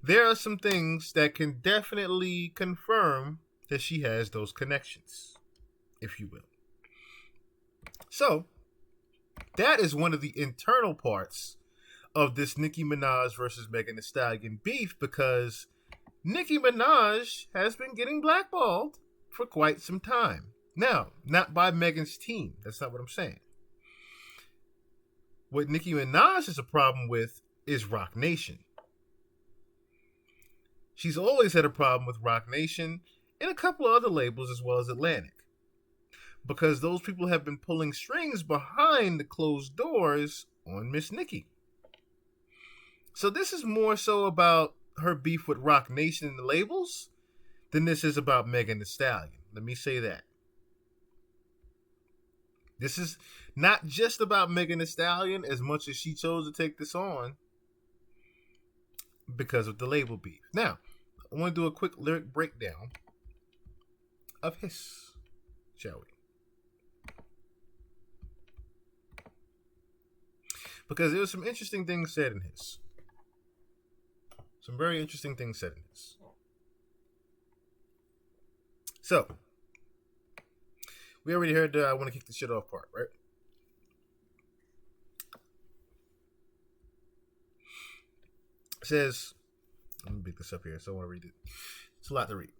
there are some things that can definitely confirm that she has those connections, if you will. So, that is one of the internal parts of this Nicki Minaj versus Megan Thee Stallion beef, because Nicki Minaj has been getting blackballed for quite some time. Now, not by Megan's team. That's not what I'm saying. What Nicki Minaj has a problem with is Rock Nation. She's always had a problem with Rock Nation and a couple of other labels as well as Atlantic, because those people have been pulling strings behind the closed doors on Miss Nicki. So this is more so about her beef with Rock Nation and the labels than this is about Megan Thee Stallion. Let me say that. This is not just about Megan Thee Stallion as much as she chose to take this on because of the label beef. Now, I want to do a quick lyric breakdown of Hiss, shall we? because there was some interesting things said in his. Some very interesting things said in his. So, we already heard the I want to kick the shit off part, right? It says, let me pick this up here, so I want to read it. It's a lot to read.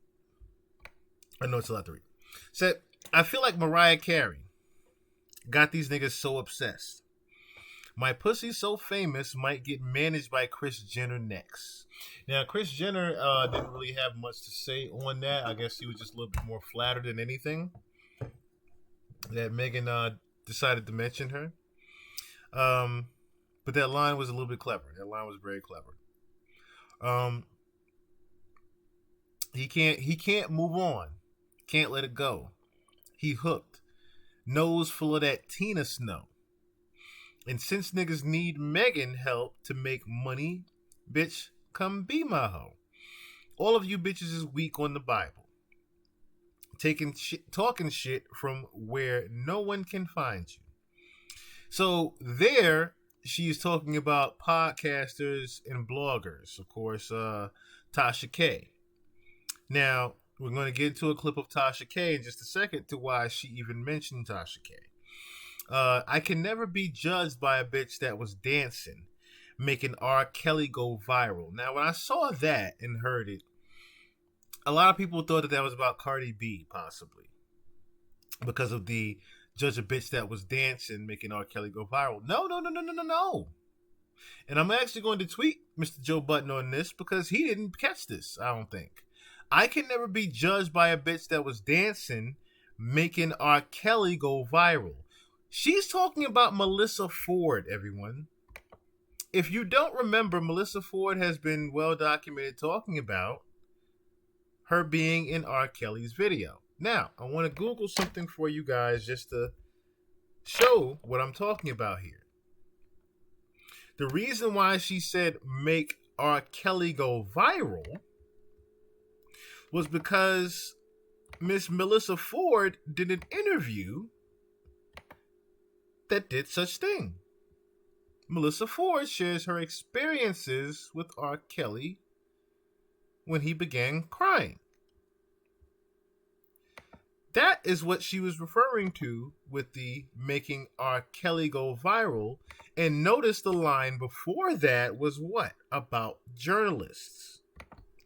I know it's a lot to read. Said, I feel like Mariah Carey got these niggas so obsessed. My pussy so famous might get managed by Kris Jenner next. Now, Kris Jenner didn't really have much to say on that. I guess he was just a little bit more flattered than anything that Megan decided to mention her. But that line was a little bit clever. That line was very clever. He can't move on. Can't let it go. He hooked. Nose full of that Tina Snow. And since niggas need Megan help to make money, bitch, come be my hoe. All of you bitches is weak on the Bible. Talking shit from where no one can find you. So there, she is talking about podcasters and bloggers. Of course, Tasha K. Now, we're going to get into a clip of Tasha K in just a second to why she even mentioned Tasha K. I can never be judged by a bitch that was dancing, making R. Kelly go viral. Now, when I saw that and heard it, a lot of people thought that was about Cardi B, possibly. Because of the judge a bitch that was dancing, making R. Kelly go viral. No. And I'm actually going to tweet Mr. Joe Budden on this because he didn't catch this, I don't think. I can never be judged by a bitch that was dancing, making R. Kelly go viral. She's talking about Melissa Ford, everyone. If you don't remember, Melissa Ford has been well documented talking about her being in R. Kelly's video. Now, I want to Google something for you guys just to show what I'm talking about here. The reason why she said make R. Kelly go viral was because Miss Melissa Ford did an interview that did such thing. Melissa Ford shares her experiences with R. Kelly when he began crying. That is what she was referring to with the making R. Kelly go viral. And notice the line before that was what? About journalists.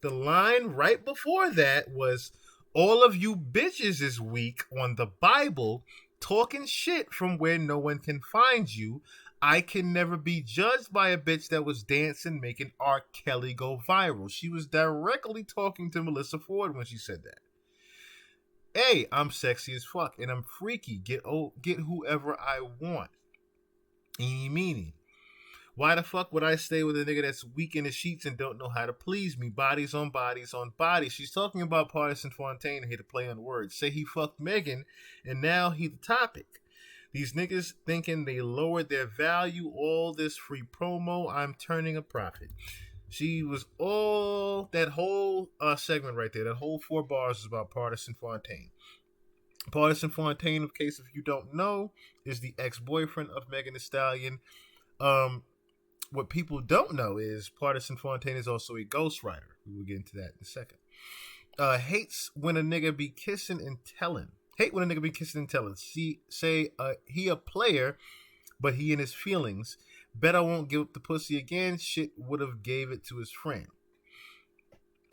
The line right before that was, all of you bitches is weak on the Bible, talking shit from where no one can find you. I can never be judged by a bitch that was dancing, making R. Kelly go viral. She was directly talking to Melissa Ford when she said that. Hey, I'm sexy as fuck and I'm freaky. Get whoever I want. Eeny meeny. Why the fuck would I stay with a nigga that's weak in the sheets and don't know how to please me? Bodies on bodies on bodies. She's talking about Partisan Fontaine here to play on words. Say he fucked Megan and now he the topic. These niggas thinking they lowered their value. All this free promo. I'm turning a profit. She was all that whole segment right there. That whole 4 bars is about Partisan Fontaine. Partisan Fontaine, in case if you don't know, is the ex-boyfriend of Megan Thee Stallion. What people don't know is Partisan Fontaine is also a ghostwriter. We will get into that in a second. Hates when a nigga be kissing and telling. Hate when a nigga be kissing and telling. He a player, but he in his feelings. Bet I won't give up the pussy again. Shit would have gave it to his friend.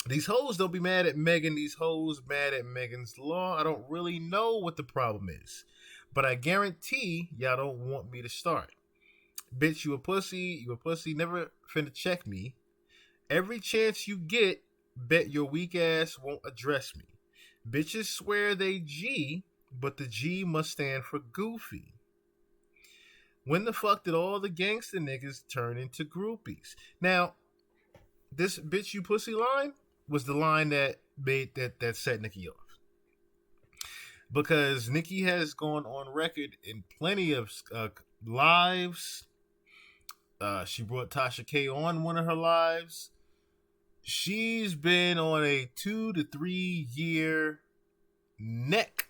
These hoes don't be mad at Megan. These hoes mad at Megan's law. I don't really know what the problem is, but I guarantee y'all don't want me to start. Bitch, you a pussy. You a pussy. Never finna check me. Every chance you get, bet your weak ass won't address me. Bitches swear they G, but the G must stand for goofy. When the fuck did all the gangster niggas turn into groupies? Now, this bitch you pussy line was the line that made that set Nicki off. Because Nicki has gone on record in plenty of lives. She brought Tasha K on one of her lives. She's been on a 2 to 3 year neck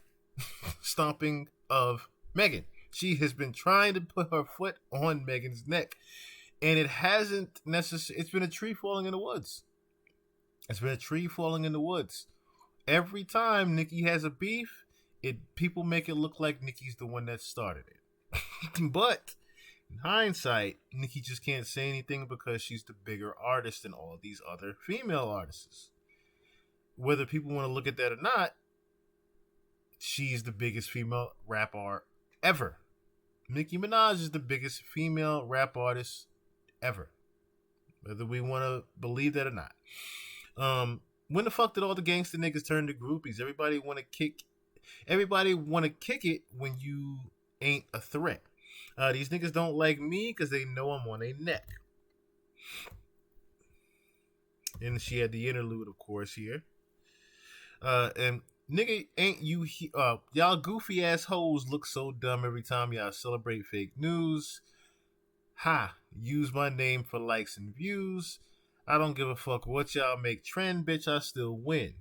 stomping of Megan. She has been trying to put her foot on Megan's neck, and it hasn't necessarily. It's been a tree falling in the woods. It's been a tree falling in the woods. Every time Nicki has a beef, people make it look like Nicki's the one that started it. But in hindsight, Nicki just can't say anything because she's the bigger artist than all these other female artists. Whether people want to look at that or not, she's the biggest female rap art ever. Nicki Minaj is the biggest female rap artist ever. Whether we want to believe that or not. When the fuck did all the gangster niggas turn to groupies? Everybody want to kick it when you ain't a threat. These niggas don't like me because they know I'm on their neck. And she had the interlude, of course, here. And nigga, ain't you y'all goofy ass hoes look so dumb every time y'all celebrate fake news. Ha, use my name for likes and views. I don't give a fuck what y'all make trend, bitch, I still win.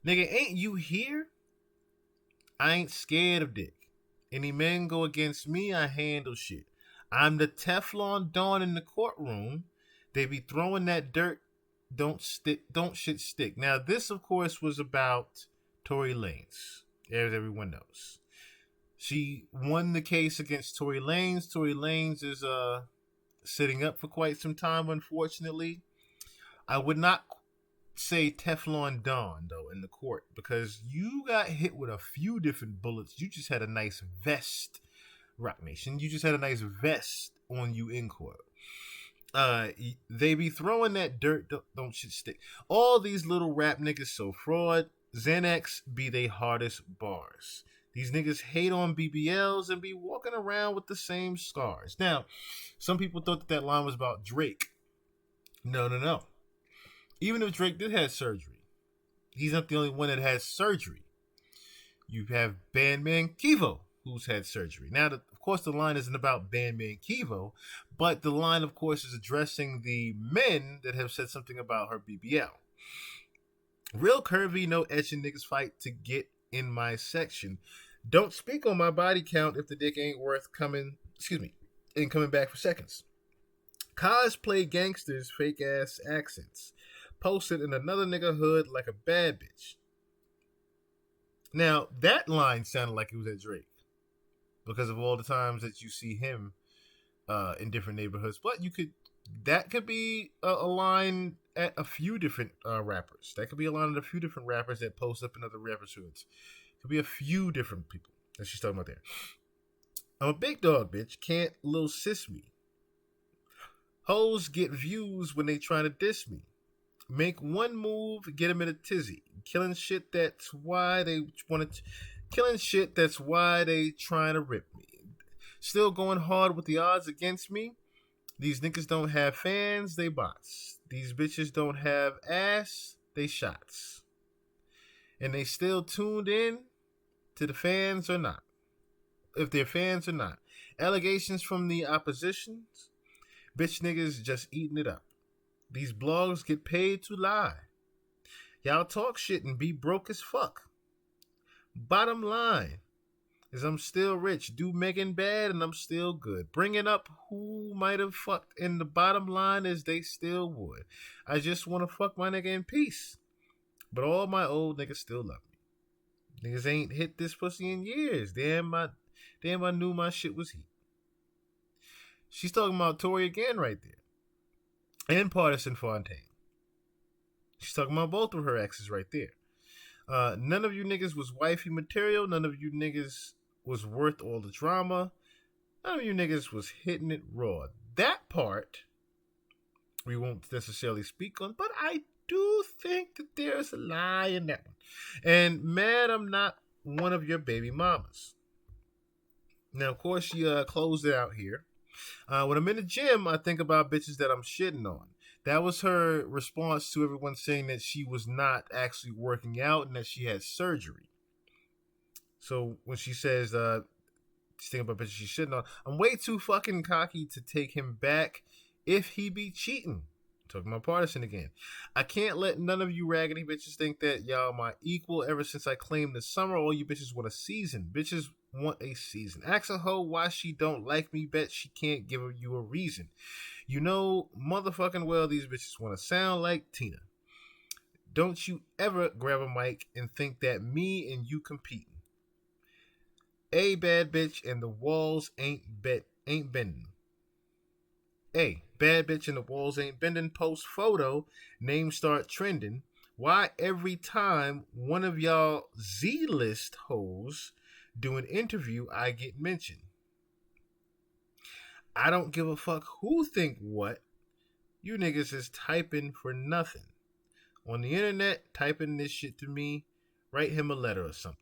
Nigga, ain't you here? I ain't scared of dick. Any men go against me, I handle shit. I'm the Teflon Don in the courtroom. They be throwing that dirt, don't shit stick. Now, this, of course, was about Tory Lanez, as everyone knows. She won the case against Tory Lanez. Tory Lanez is sitting up for quite some time, unfortunately. I would not say Teflon Don, though, in the court, because you got hit with a few different bullets. You just had a nice vest, Rock Nation. You just had a nice vest on you in court. They be throwing that dirt, don't shit stick. All these little rap niggas so fraud. Xanax be they hardest bars. These niggas hate on BBLs and be walking around with the same scars. Now, some people thought that line was about Drake. No. Even if Drake did have surgery, he's not the only one that has surgery. You have Bandman Kivo, who's had surgery. Now, of course, the line isn't about Bandman Kivo, but the line, of course, is addressing the men that have said something about her BBL. Real curvy, no etching niggas fight to get in my section. Don't speak on my body count if the dick ain't worth coming back for seconds. Cosplay gangsters, fake ass accents. Posted in another nigga hood like a bad bitch. Now, that line sounded like it was at Drake because of all the times that you see him in different neighborhoods. But that could be a line at a few different rappers. That could be a line at a few different rappers that post up in other rappers' hoods. Could be a few different people that she's talking about there. I'm a big dog, bitch. Can't little sis me. Hoes get views when they try to diss me. Make one move, get them in a tizzy. Killing shit, that's why they trying to rip me. Still going hard with the odds against me. These niggas don't have fans, they bots. These bitches don't have ass, they shots. And they still tuned in to the fans or not. If they're fans or not. Allegations from the oppositions. Bitch niggas just eating it up. These blogs get paid to lie. Y'all talk shit and be broke as fuck. Bottom line is I'm still rich. Do Megan bad and I'm still good. Bringing up who might have fucked, and the bottom line is they still would. I just want to fuck my nigga in peace. But all my old niggas still love me. Niggas ain't hit this pussy in years. Damn, I knew my shit was heat. She's talking about Tory again right there. And Partisan Fontaine. She's talking about both of her exes right there. None of you niggas was wifey material. None of you niggas was worth all the drama. None of you niggas was hitting it raw. That part we won't necessarily speak on, but I do think that there's a lie in that one. And man, I'm not one of your baby mamas. Now, of course, she closed it out here. When I'm in the gym, I think about bitches that I'm shitting on. That was her response to everyone saying that she was not actually working out and that she had surgery. So when she says, she's thinking about bitches she's shitting on, I'm way too fucking cocky to take him back if he be cheating. Talking about Partisan again. I can't let none of you raggedy bitches think that y'all my equal. Ever since I claimed the summer, all you bitches want a season. Bitches want a season. Ask a hoe why she don't like me. Bet she can't give you a reason. You know, motherfucking well, these bitches want to sound like Tina. Don't you ever grab a mic and think that me and you competing. A bad bitch and the walls ain't bending. A bad bitch and the walls ain't bending. Post photo, names start trending. Why every time one of y'all Z-list hoes do an interview, I get mentioned? I don't give a fuck who think what. You niggas is typing for nothing. On the internet, typing this shit to me, write him a letter or something.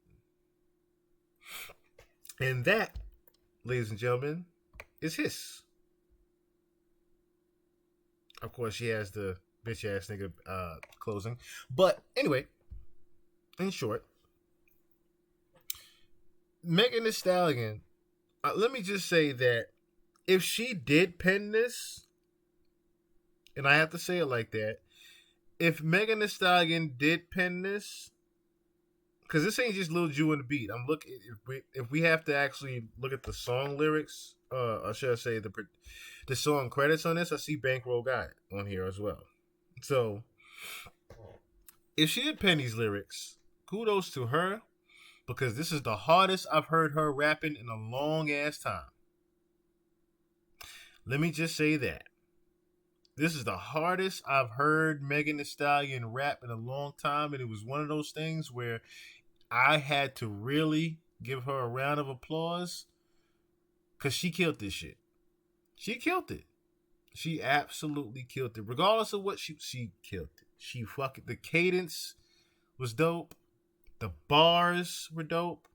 And that, ladies and gentlemen, is Hiss. Of course, she has the bitch ass nigga closing. But anyway, in short, Megan Thee Stallion, let me just say that if she did pen this, and I have to say it like that, if Megan Thee Stallion did pen this, because this ain't just Lil Ju and the beat. I'm looking, if we have to actually look at the song lyrics, or should I say the song credits on this, I see Bankroll got it on here as well. So if she did pen these lyrics, kudos to her, because this is the hardest I've heard her rapping in a long ass time. Let me just say that. This is the hardest I've heard Megan Thee Stallion rap in a long time, and it was one of those things where I had to really give her a round of applause because she killed this shit. She killed it. She absolutely killed it. Regardless of what she killed it. She fucking, the cadence was dope. The bars were dope.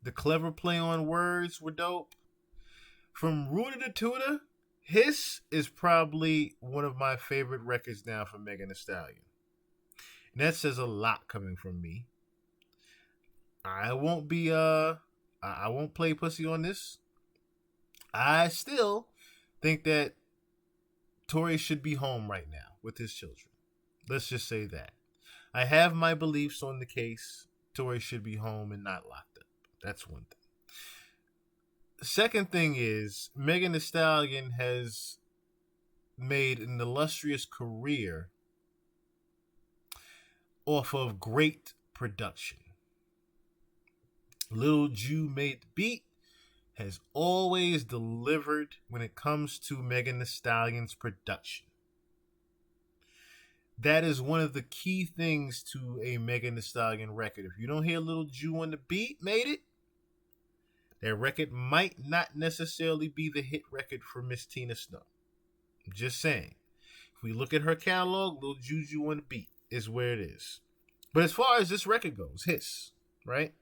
The clever play on words were dope. From Rooter to Tooter, Hiss is probably one of my favorite records now from Megan Thee Stallion. And that says a lot coming from me. I won't be I won't play pussy on this. I still think that Tory should be home right now with his children. Let's just say that. I have my beliefs on the case. Tory should be home and not locked up. That's one thing. Second thing is, Megan Thee Stallion has made an illustrious career off of great production. Lil Ju made the beat, has always delivered when it comes to Megan Thee Stallion's production. That is one of the key things to a Megan Thee Stallion record. If you don't hear Lil Ju on the beat made it, that record might not necessarily be the hit record for Miss Tina Snow. I'm just saying. If we look at her catalog, Lil Juju on the beat is where it is. But as far as this record goes, Hiss, right?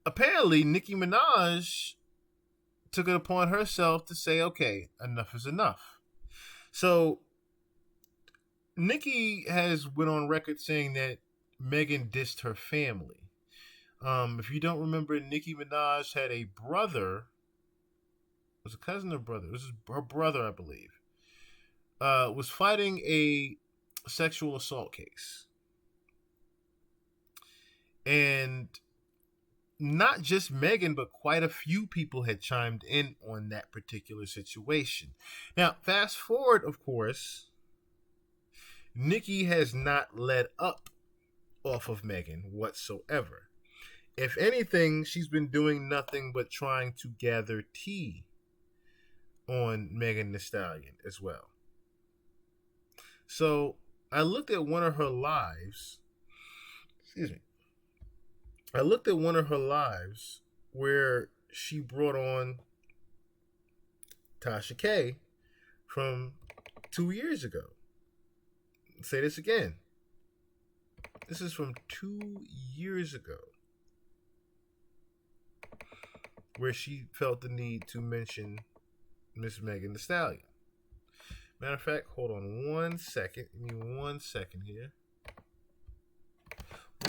Apparently, Nicki Minaj took it upon herself to say, okay, enough is enough. So, Nicki has went on record saying that Megan dissed her family. If you don't remember, Nicki Minaj had a brother. Was a cousin or brother? It was her brother, I believe. Was fighting a sexual assault case. And not just Megan, but quite a few people had chimed in on that particular situation. Now, fast forward, of course, Nicki has not let up off of Megan whatsoever. If anything, she's been doing nothing but trying to gather tea on Megan Thee Stallion as well. So I looked at one of her lives. Excuse me. I looked at one of her lives where she brought on Tasha K from 2 years ago. I'll say this again. This is from 2 years ago, where she felt the need to mention Miss Megan Thee Stallion. Matter of fact, hold on 1 second. Give me 1 second here.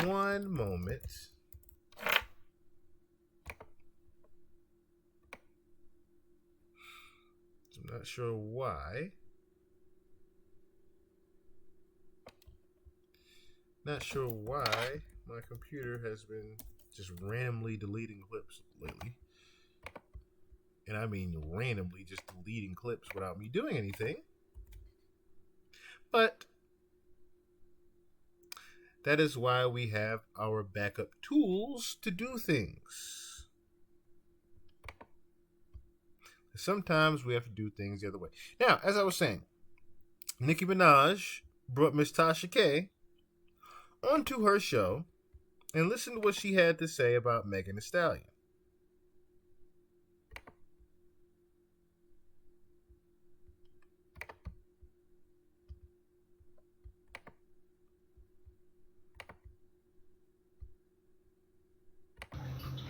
One moment. I'm not sure why. Not sure why my computer has been just randomly deleting clips lately. And I mean randomly just deleting clips without me doing anything. But that is why we have our backup tools to do things. Sometimes we have to do things the other way. Now, as I was saying, Nicki Minaj brought Miss Tasha K onto her show and listen to what she had to say about Megan Thee Stallion.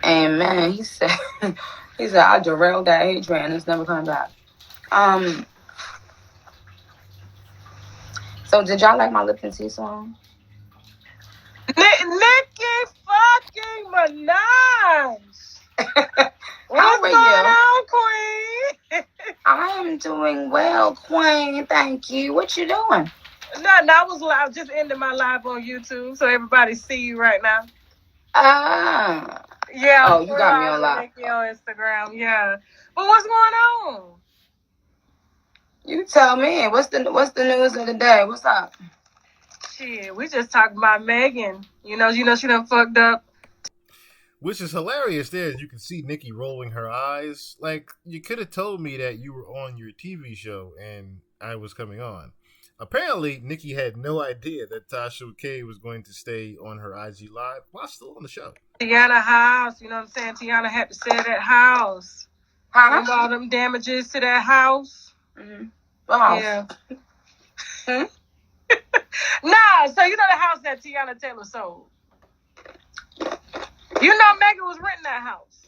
And man, he said, I derailed that Adrian. It's never coming back. So did y'all like my Lip and Tea song? Nicki fucking Minaj. What's going on, Queen? I am doing well, Queen. Thank you. What you doing? Nothing. I was just ending my live on YouTube, so everybody see you right now. Yeah. Oh, you got me on live. Nicki on Instagram. Yeah. But what's going on? You tell me. What's the news of the day? What's up? Shit, we just talked about Megan. You know she done fucked up. Which is hilarious there. You can see Nicki rolling her eyes. Like, you could have told me that you were on your TV show and I was coming on. Apparently, Nicki had no idea that Tasha K was going to stay on her IG Live while still on the show. Tiana house, you know what I'm saying? Tiana had to sell that house. Remember all them damages to that house? Mm-hmm. Wow. Yeah. Nah, so you know the house that Tiana Taylor sold? You know Megan was renting that house.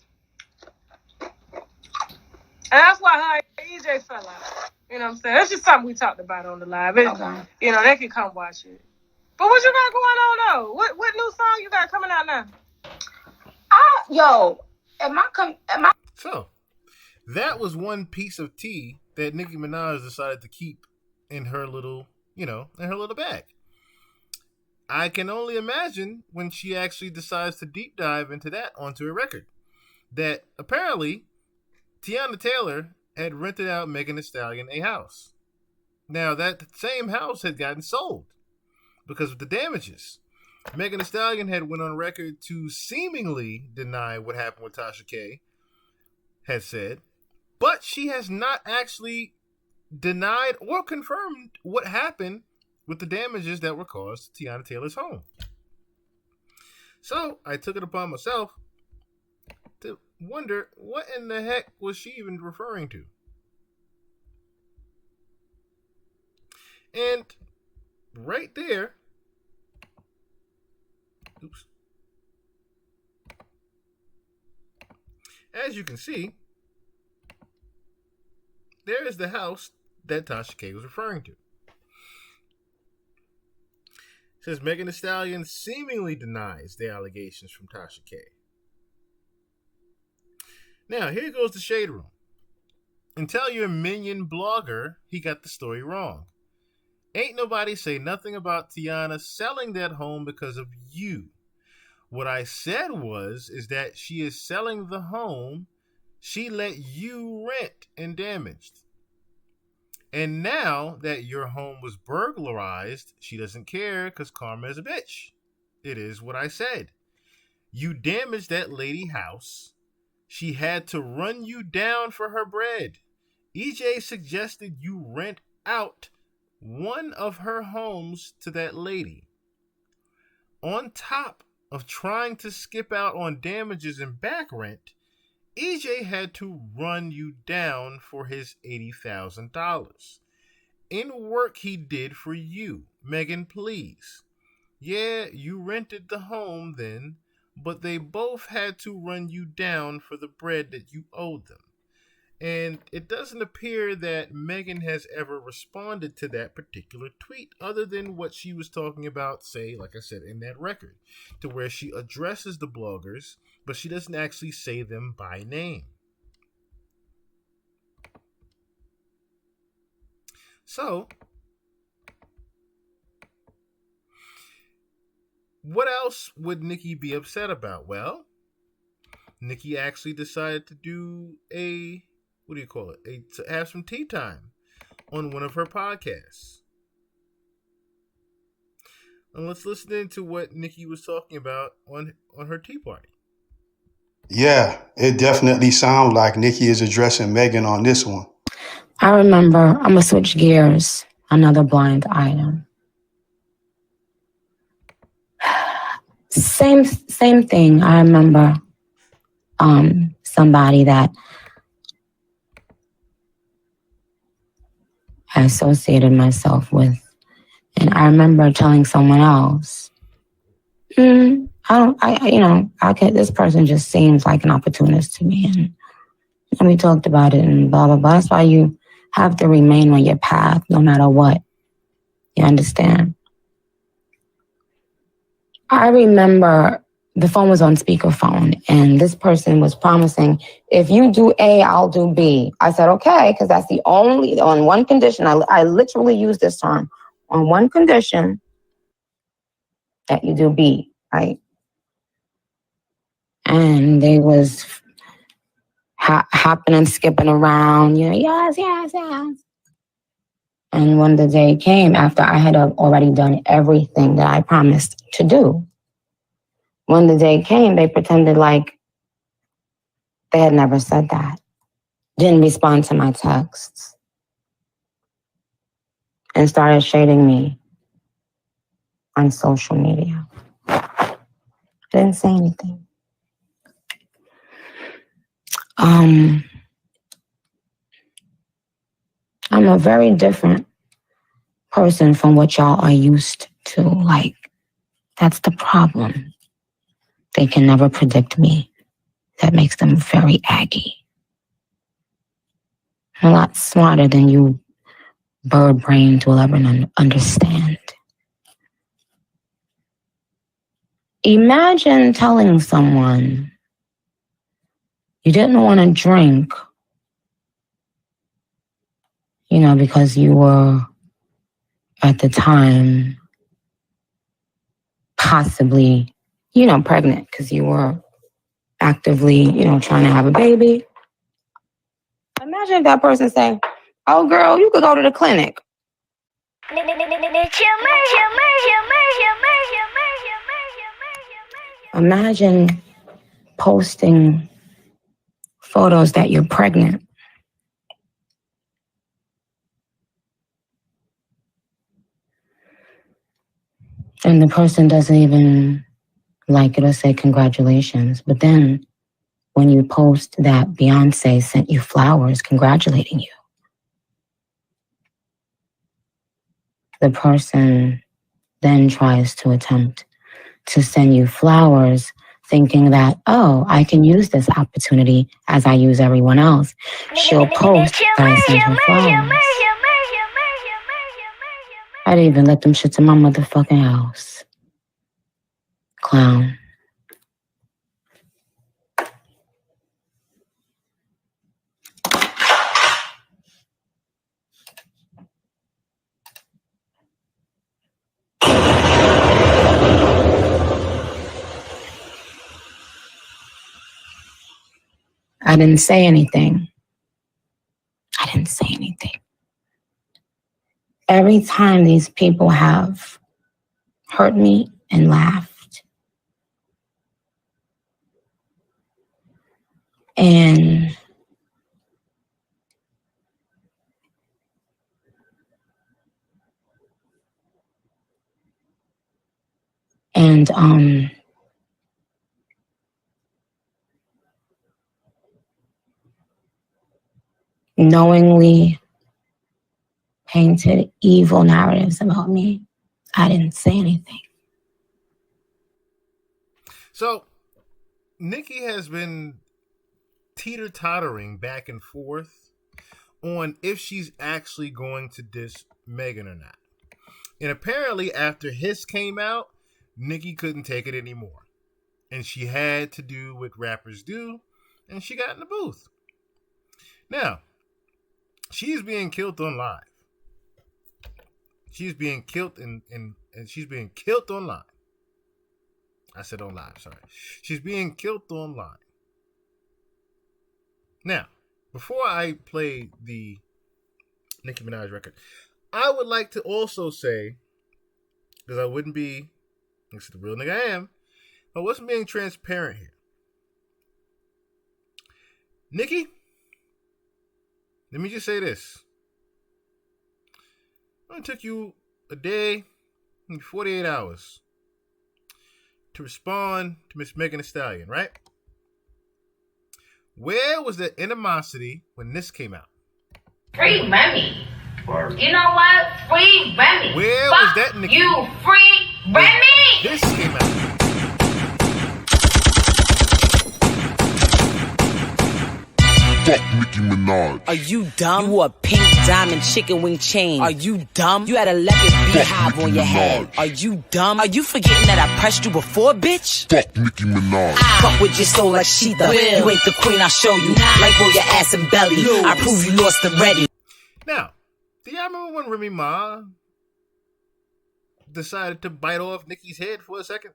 And that's why her and EJ fell out. You know what I'm saying? That's just something we talked about on the live. Okay. You know, they can come watch it. But what you got going on, though? What new song you got coming out now? So, that was one piece of tea that Nicki Minaj decided to keep in her little, bag. I can only imagine when she actually decides to deep dive into that onto a record. That apparently Tiana Taylor had rented out Megan Thee Stallion a house. Now, that same house had gotten sold because of the damages. Megan Thee Stallion had went on record to seemingly deny what happened with Tasha K had said, but she has not actually denied or confirmed what happened with the damages that were caused to Tiana Taylor's home. So I took it upon myself to wonder what in the heck was she even referring to. And right there, as you can see, there is the house that Tasha K was referring to. It says Megan Thee Stallion seemingly denies the allegations from Tasha K. Now, here goes the Shade Room. And tell your minion blogger he got the story wrong. Ain't nobody say nothing about Tiana selling that home because of you. What I said is that she is selling the home she let you rent and damaged. And now that your home was burglarized, she doesn't care because karma is a bitch. It is what I said. You damaged that lady house. She had to run you down for her bread. EJ suggested you rent out one of her homes to that lady. On top of trying to skip out on damages and back rent, EJ had to run you down for his $80,000. In work he did for you. Megan, please. Yeah, you rented the home then, but they both had to run you down for the bread that you owed them. And it doesn't appear that Megan has ever responded to that particular tweet other than what she was talking about, say, like I said, in that record, to where she addresses the bloggers, but she doesn't actually say them by name. So, what else would Nicki be upset about? Well, Nicki actually decided to do to have some tea time on one of her podcasts. And let's listen into what Nicki was talking about on her tea party. Yeah, it definitely sounds like Nicki is addressing Megan on this one. I remember, I'm going to switch gears, another blind item. Same thing. I remember somebody that I associated myself with. And I remember telling someone else, this person just seems like an opportunist to me. And we talked about it and blah, blah, blah. That's why you have to remain on your path no matter what. You understand? I remember the phone was on speakerphone and this person was promising, if you do A, I'll do B. I said, okay, because that's on one condition. I literally use this term, on one condition that you do B, right? And they was hopping and skipping around, yes. And when the day came, after I had already done everything that I promised to do, when the day came, they pretended like they had never said that. Didn't respond to my texts. And started shading me on social media. I didn't say anything. I'm a very different person from what y'all are used to. Like, that's the problem. They can never predict me. That makes them very aggy. I'm a lot smarter than you bird brains will ever understand. Imagine telling someone you didn't want to drink, because you were at the time possibly, pregnant because you were actively, trying to have a baby. Imagine if that person saying, oh, girl, you could go to the clinic. Imagine posting photos that you're pregnant. And the person doesn't even like it or say congratulations. But then when you post that b.l.a.c sent you flowers congratulating you, the person then tries to attempt to send you flowers thinking that, oh, I can use this opportunity as I use everyone else. She'll post that I sent her flowers. I didn't even let them shit to my motherfucking house. Clown. I didn't say anything. Every time these people have hurt me and laughed, and knowingly painted evil narratives about me, I didn't say anything. So, Nicki has been teeter-tottering back and forth on if she's actually going to diss Megan or not. And apparently, after Hiss came out, Nicki couldn't take it anymore. And she had to do what rappers do, and she got in the booth. Now, she's being killed on live. She's being killed and she's being killed online. I said on live, sorry. She's being killed online. Now, before I play the Nicki Minaj record, I would like to also say, because I wouldn't be, this is the real nigga I am, I wasn't being transparent here. Nicki, let me just say this. It took you a day and 48 hours to respond to Miss Megan Thee Stallion, right? Where was the animosity when this came out? Free Remy. You know what? Free Remy. Where Fuck was that, Nicki? You free Remy. This came out. Fuck Nicki Minaj. Are you dumb? You wore a pink diamond chicken wing chain. Are you dumb? You had a leopard beehive on your head. Are you dumb? Are you forgetting that I pressed you before, bitch? Fuck Nicki Minaj. Fuck with your soul like Sheetha. You ain't the queen, I'll show you. Like roll your ass and belly. I prove you lost already. Now, do y'all remember when Remy Ma decided to bite off Nicki's head for a second?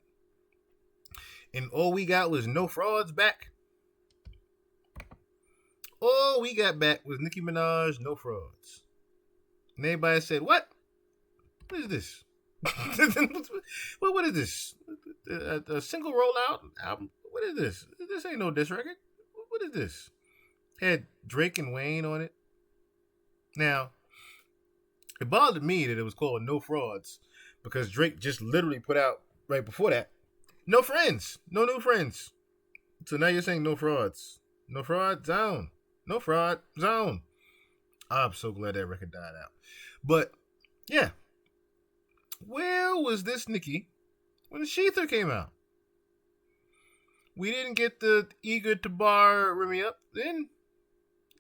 And all we got was no frauds back? All we got back was Nicki Minaj, no frauds. And everybody said, what? What is this? What is this? A single rollout album? What is this? This ain't no diss record. What is this? Had Drake and Wayne on it. Now, it bothered me that it was called No Frauds because Drake just literally put out right before that, no friends, no new friends. So now you're saying no frauds. No fraud zone. No fraud zone. I'm so glad that record died out. But, yeah. Where was this Nicki when the Sheether came out? We didn't get the eager to bar Remy up then.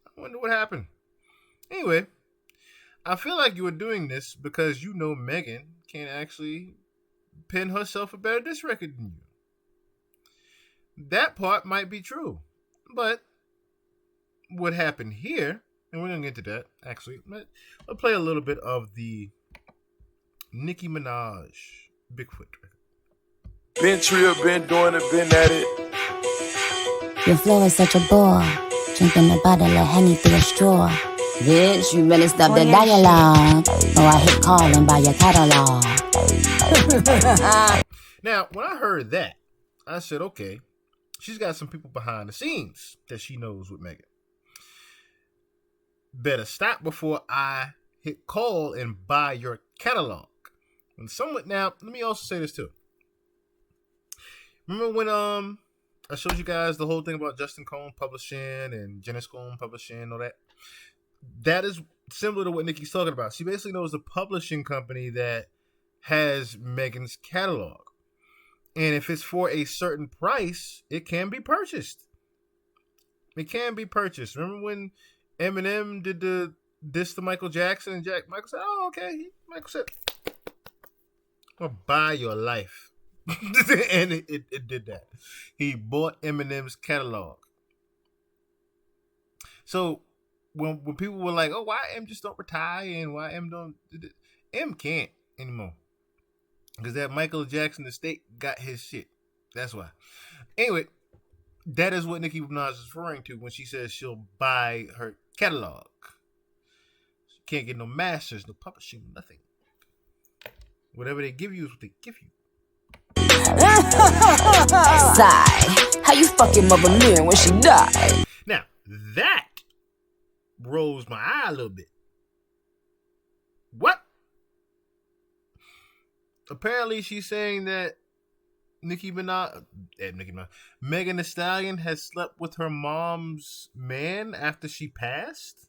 I wonder what happened. Anyway, I feel like you were doing this because you know Megan can actually pin herself a better diss record than you. That part might be true. But what happened here, and we're going to get to that, actually. I'll play a little bit of the Nicki Minaj Bigfoot record. Been trill, been doing it, been at it. Your flow is such a bore. Drinking a bottle of honey through a straw. Bitch, you better stop the dialogue, or I hit calling by your catalog. Now, when I heard that, I said, okay, she's got some people behind the scenes that she knows with Megan. Better stop before I hit call and buy your catalog. Now, let me also say this too. Remember when I showed you guys the whole thing about Justin Cohn publishing and Janice Cohn publishing and all that? That is similar to what Nicki's talking about. She basically knows a publishing company that has Megan's catalog. And if it's for a certain price, it can be purchased. It can be purchased. Remember when Eminem did the diss to Michael Jackson and Michael said, oh, okay. Michael said, I'll buy your life. And it did that. He bought Eminem's catalog. So when people were like, oh, why M just don't retire and why M don't, M can't anymore. Because that Michael Jackson estate got his shit. That's why. Anyway, that is what Nicki Minaj is referring to when she says she'll buy her catalog. She can't get no masters, no publishing, nothing. Whatever they give you is what they give you. Sigh. How you fucking mother Mary when she died? Now, that rose my eye a little bit. What? Apparently, she's saying that Megan Thee Stallion has slept with her mom's man after she passed.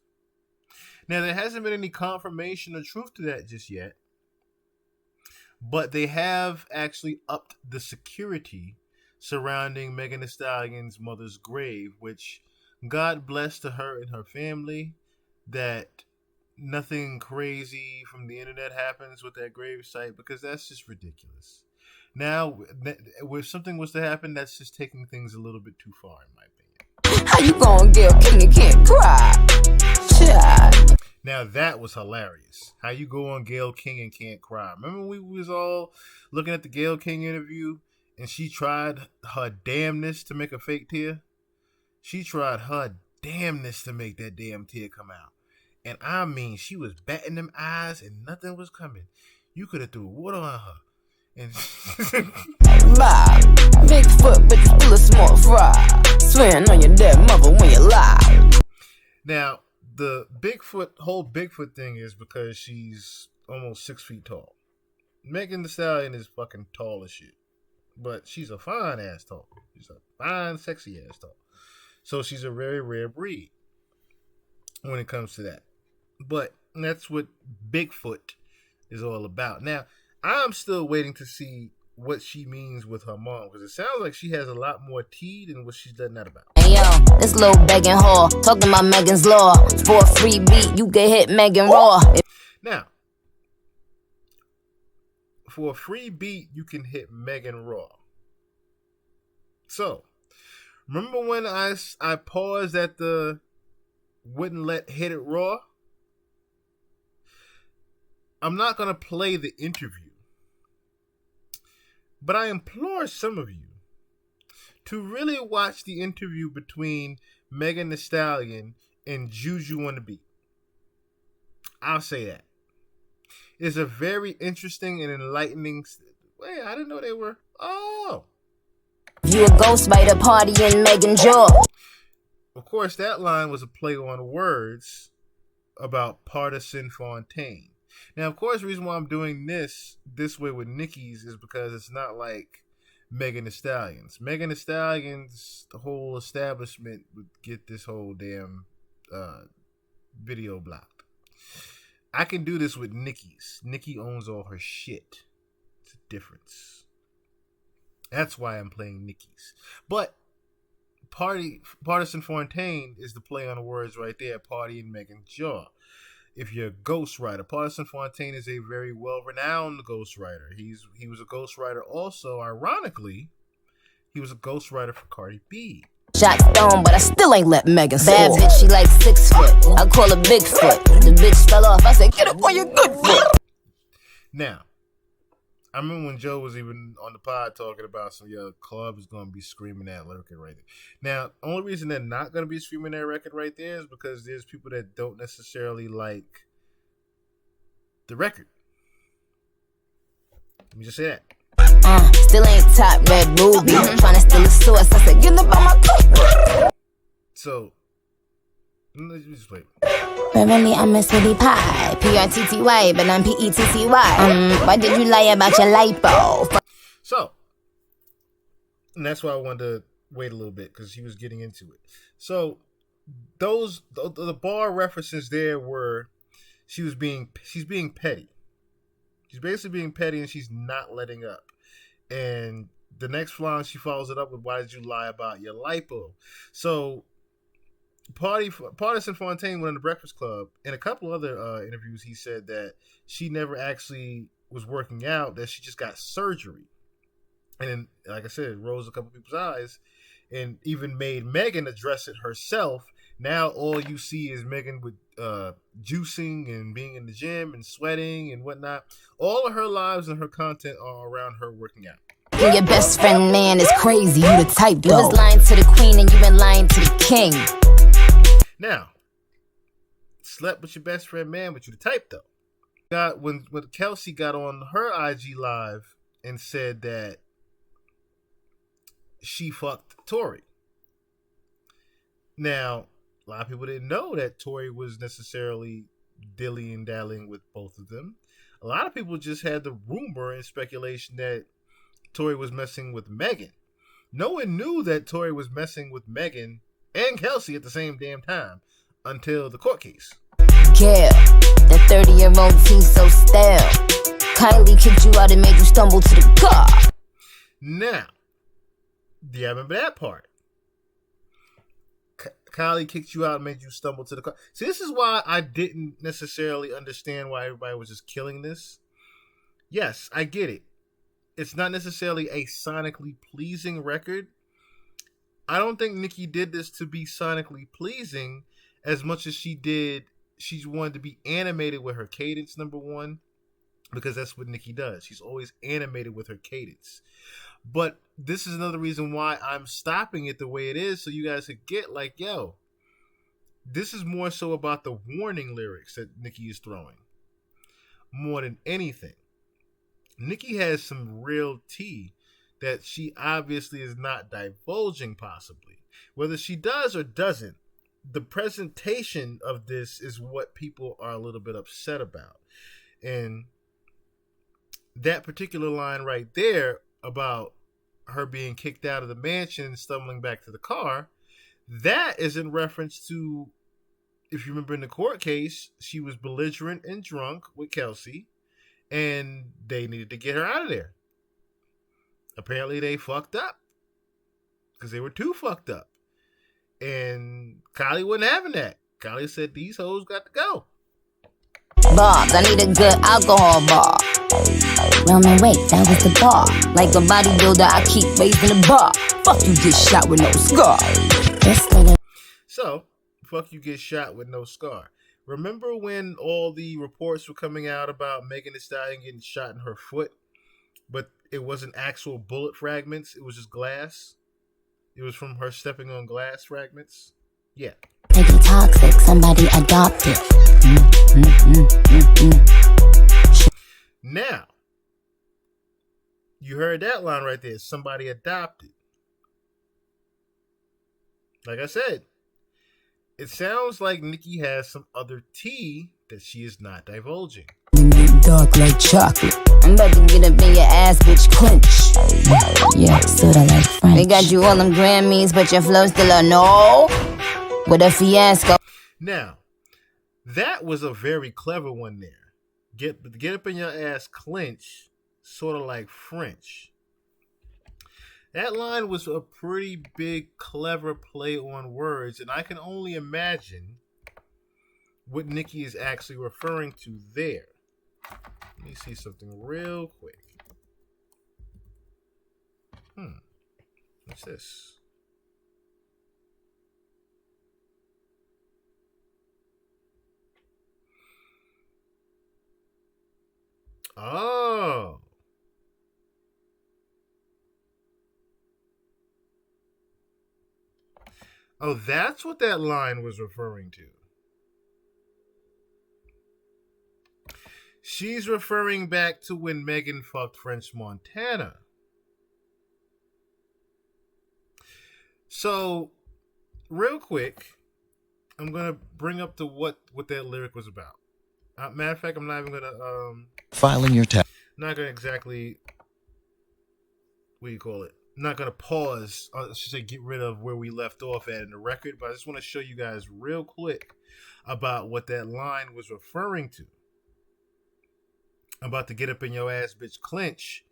Now, there hasn't been any confirmation or truth to that just yet. But they have actually upped the security surrounding Megan Thee Stallion's mother's grave, which God bless to her and her family that nothing crazy from the internet happens with that grave site, because that's just ridiculous. Now, if something was to happen, that's just taking things a little bit too far, in my opinion. How you gonna get a king and can't cry? Child. Now, that was hilarious. How you go on Gayle King and can't cry. Remember we was all looking at the Gayle King interview, and she tried her damnness to make a fake tear. She tried her damnness to make that damn tear come out. And I mean, she was batting them eyes and nothing was coming. You could have threw water on her. And Bigfoot, but you still a small fry. Swearing on your dead mother when you lie. Now, the whole Bigfoot thing is because she's almost 6 feet tall. Megan Thee Stallion is fucking tall as shit. But she's a fine ass tall. She's a fine, sexy ass tall. So she's a very rare breed when it comes to that. But that's what Bigfoot is all about. Now, I'm still waiting to see what she means with her mom, because it sounds like she has a lot more tea than what she's letting out about. Hey yo, this little begging whore talking about Megan's law. For a free beat, you get hit Megan raw. Now, for a free beat, you can hit Megan raw. So, remember when I paused at the wouldn't let hit it raw? I'm not going to play the interview, but I implore some of you to really watch the interview between Megan Thee Stallion and Juju on the beat. I'll say that. It's a very interesting and enlightening... Wait, I didn't know they were... Oh! You a ghost by the party in Megan jaw. Of course, that line was a play on words about Partisan Fontaine. Now, of course, the reason why I'm doing this way with Nicki's is because it's not like Megan Thee Stallion's. Megan Thee Stallion's, the whole establishment would get this whole damn video blocked. I can do this with Nicki's. Nicki owns all her shit. It's a difference. That's why I'm playing Nicki's. But Partisan Fontaine is the play on the words right there. Party in Megan's jaw. If you're a ghostwriter, Partisan Fontaine is a very well-renowned ghostwriter. He was a ghostwriter also. Ironically, he was a ghostwriter for Cardi B. Shot stone, but I still ain't let Megan soar. Bad bitch, she like 6 foot. I call her Bigfoot. The bitch fell off. I said, get up on your good foot. Now, I remember when Joe was even on the pod talking about some club is going to be screaming that record right there. Now, the only reason they're not going to be screaming that record right there is because there's people that don't necessarily like the record. Let me just say that. Still ain't top red booby. Tryna steal a source. I said, get up on my good. So, let's just wait. But really, I'm a sweetie pie. P-R-T-T-Y, but I'm P-E-T-T-Y. Why did you lie about your lipo? So, and that's why I wanted to wait a little bit, because he was getting into it. So, the bar references there were, she's being petty. She's basically being petty, and she's not letting up. And the next line, she follows it up with, why did you lie about your lipo? So, Partisan Fontaine went on the Breakfast Club. In a couple other interviews, he said that she never actually was working out, that she just got surgery. And then, like I said, it rose a couple people's eyes and even made Megan address it herself. Now all you see is Megan with juicing and being in the gym and sweating and whatnot. All of her lives and her content are around her working out. Your best friend man is crazy. You the type though. You was lying to the queen and you been lying to the king. Now, slept with your best friend man, but you the type though. When Kelsey got on her IG live and said that she fucked Tory. Now, a lot of people didn't know that Tory was necessarily dilly-dallying with both of them. A lot of people just had the rumor and speculation that Tory was messing with Megan. No one knew that Tory was messing with Megan and Kelsey at the same damn time until the court case. Yeah, that 30-year-old teen so stale. Kylie kicked you out and made you stumble to the car. Now, do you remember that part? Kylie kicked you out and made you stumble to the car. See, this is why I didn't necessarily understand why everybody was just killing this. Yes, I get it. It's not necessarily a sonically pleasing record. I don't think Nicki did this to be sonically pleasing as much as she wanted to be animated with her cadence, number one. because that's what Nicki does. She's always animated with her cadence. But this is another reason why I'm stopping it the way it is, so you guys could get like, yo, this is more so about the warning lyrics that Nicki is throwing, more than anything. Nicki has some real tea that she obviously is not divulging, possibly. Whether she does or doesn't, the presentation of this is what people are a little bit upset about. And that particular line right there about her being kicked out of the mansion and stumbling back to the car, that is in reference to, if you remember in the court case, she was belligerent and drunk with Kelsey, and they needed to get her out of there. Apparently they fucked up because they were too fucked up. And Kylie wasn't having that. Kylie said these hoes got to go. Bobs, I need a good alcohol bar. Well, man, wait, that was the bar. Like a bodybuilder, I keep raising the bar. Fuck you, get shot with no scar. So, fuck you, get shot with no scar. Remember when all the reports were coming out about Megan Thee Stallion getting shot in her foot, but it wasn't actual bullet fragments, it was just glass? It was from her stepping on glass fragments? Yeah. Make it toxic, somebody adopt it. Now, you heard that line right there, somebody adopted. Like I said, it sounds like Nicki has some other tea that she is not divulging. Dark like chocolate. I'm about to get up in your ass, bitch, clench. Yeah, sorta like French. They got you all them Grammys, but your flow still a no. What a fiasco. Now, that was a very clever one there. Get up in your ass, clench, sort of like French. That line was a pretty big, clever play on words, and I can only imagine what Nicki is actually referring to there. Let me see something real quick. What's this? Oh. Oh, that's what that line was referring to. She's referring back to when Megan fucked French Montana. So, real quick, I'm going to bring up to what that lyric was about. Matter of fact, I'm not even going to... Filing your tax. Not going to exactly... What do you call it? I'm not going to pause, I should say get rid of where we left off at in the record, but I just want to show you guys real quick about what that line was referring to. I'm about to get up in your ass, bitch, clench.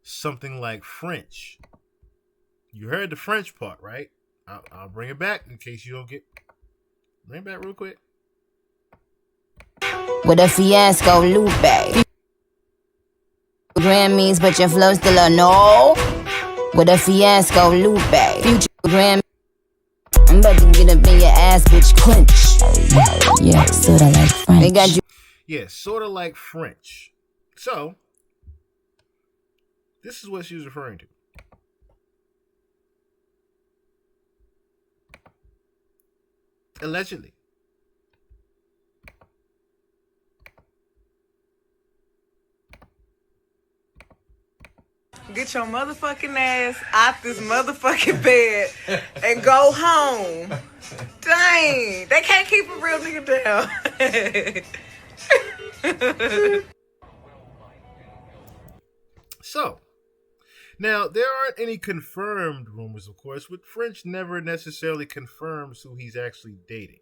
Something like French. You heard the French part, right? I'll bring it back in case you don't get... Bring it back real quick. What a fiasco, Lupe. Grammys, but your flow still a no. What a fiasco, Lupe. Future Grammy. I'm about to get up in your ass, bitch, clench. Yeah, sorta like French. They got you. Yeah, sorta like French. So, this is what she was referring to. Allegedly. Get your motherfucking ass out this motherfucking bed and go home. Dang, they can't keep a real nigga down. So, now there aren't any confirmed rumors, of course, but French never necessarily confirms who he's actually dating.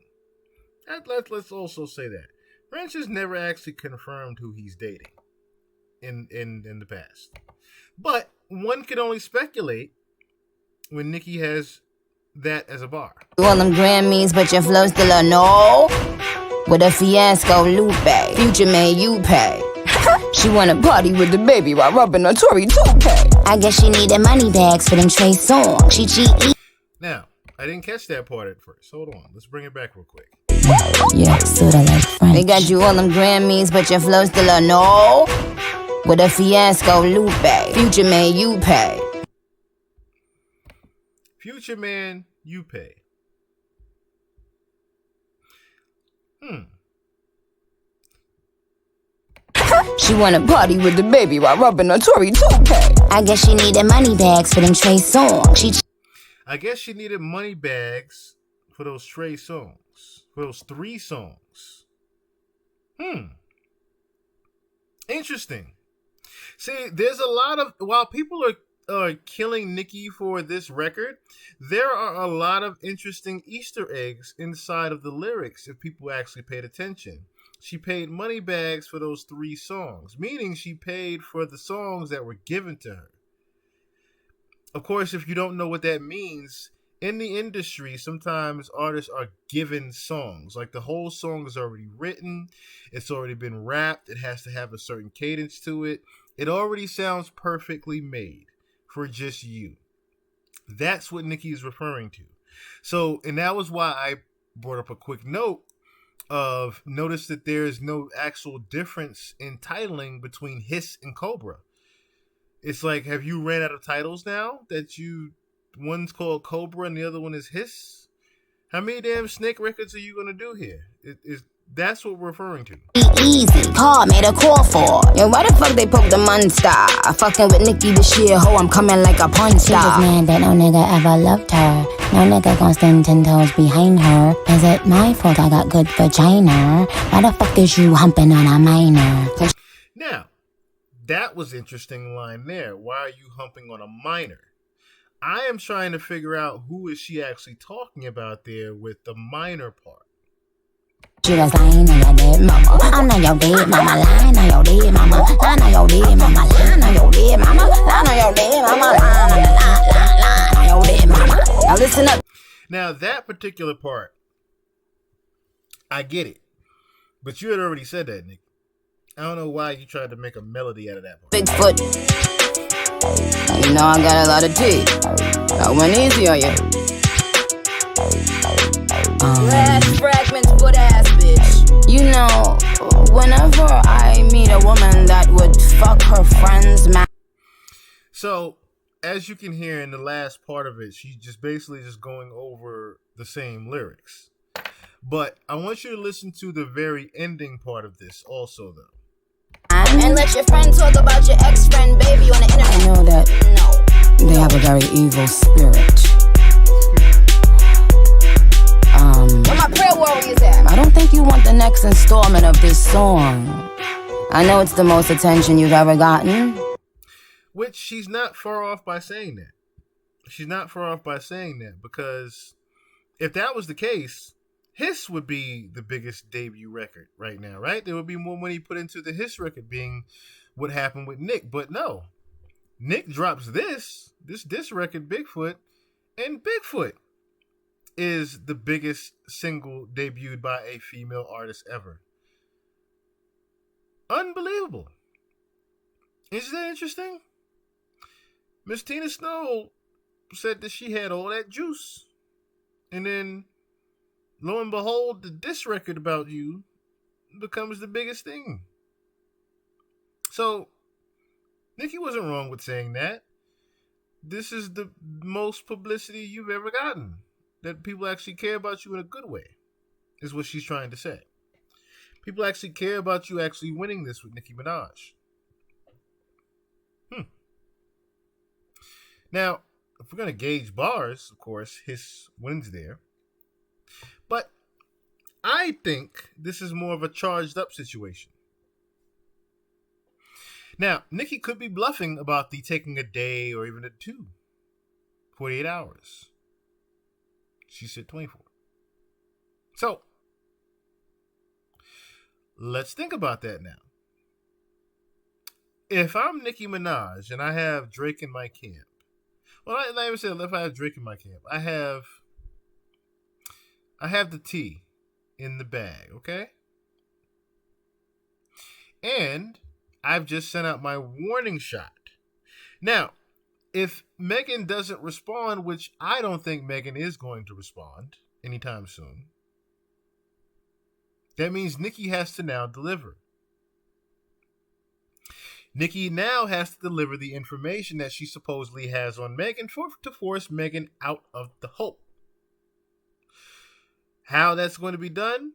Let's also say that French has never actually confirmed who he's dating in the past. But one can only speculate when Nicki has that as a bar. All them Grammys, but your flow still a no. What a fiasco, Lupe. Future man, you pay. She wanna party with the baby while rubbing on Tory 2K. I guess she needed money bags for them Trey songs. She cheat. Now, I didn't catch that part at first. Hold on, let's bring it back real quick. Yeah, sorta like French. They got you all them Grammys, but your flow still a no. With a fiasco, Lupe. Future man, you pay. Future man, you pay. She wanna party with the baby while rubbing her Tory 2K. I guess she needed money bags for them Trey songs. I guess she needed money bags for those Trey songs. For those 3 songs. Interesting. See, there's a lot of... While people are killing Nicki for this record, there are a lot of interesting Easter eggs inside of the lyrics if people actually paid attention. She paid money bags for those 3 songs, meaning she paid for the songs that were given to her. Of course, if you don't know what that means, in the industry, sometimes artists are given songs. Like the whole song is already written, it's already been rapped, it has to have a certain cadence to it. It already sounds perfectly made for just you. That's what Nicki is referring to. So, and that was why I brought up a quick note of notice that there's no actual difference in titling between Hiss and Cobra. It's like, have you ran out of titles now? One's called Cobra and the other one is Hiss? How many damn Snake records are you going to do here? That's what we're referring to. Easy, call, made a call for. Yo, why the fuck they poke the monster? I fucking with Nicki this year, ho, I'm coming like a punch star. She was mad that no nigga ever loved her. No nigga gon' stand 10 toes behind her. Is it my fault I got good vagina? Why the fuck is you humping on a minor? Now, that was interesting line there. Why are you humping on a minor? I am trying to figure out who is she actually talking about there with the minor part. She was lying on your dead mama. I know your dead mama. Lying on your dead mama. I know your dead mama. Lying on your dead mama. Lying on your dead mama. Lying on your dead mama. Now listen up. Now that particular part, I get it. But you had already said that, Nick. I don't know why you tried to make a melody out of that part. Bigfoot. You know I got a lot of tea. I went easy on you. Last fragments, foot ass bitch. You know, whenever I meet a woman that would fuck her friend's mouth. So, as you can hear in the last part of it, she's just basically just going over the same lyrics. But I want you to listen to the very ending part of this also, though. And let your friend talk about your ex-friend, baby, on the internet. I know that they have a very evil spirit. Where my prayer warriors at? I don't think you want the next installment of this song. I know it's the most attention you've ever gotten. Which she's not far off by saying that. She's not far off by saying that, because if that was the case, Hiss would be the biggest debut record right now, right? There would be more money put into the Hiss record being what happened with Nick. But no, Nick drops this record, Bigfoot, and Bigfoot is the biggest single debuted by a female artist ever. Unbelievable. Isn't that interesting? Miss Tina Snow said that she had all that juice. And then, lo and behold, the diss record about you becomes the biggest thing. So, Nicki wasn't wrong with saying that. This is the most publicity you've ever gotten. That people actually care about you in a good way, is what she's trying to say. People actually care about you actually winning this with Nicki Minaj. Now, if we're going to gauge bars, of course, Hiss wins there. But I think this is more of a charged up situation. Now, Nicki could be bluffing about the taking a day or even a 48 hours. She said 24. So, let's think about that now. If I'm Nicki Minaj and I have Drake in my camp, well, I even said if I have Drake in my camp, I have the tea in the bag, okay? And I've just sent out my warning shot. Now, if Megan doesn't respond, which I don't think Megan is going to respond anytime soon, that means Nicki has to now deliver. Nicki now has to deliver the information that she supposedly has on Megan to force Megan out of the hole. How that's going to be done,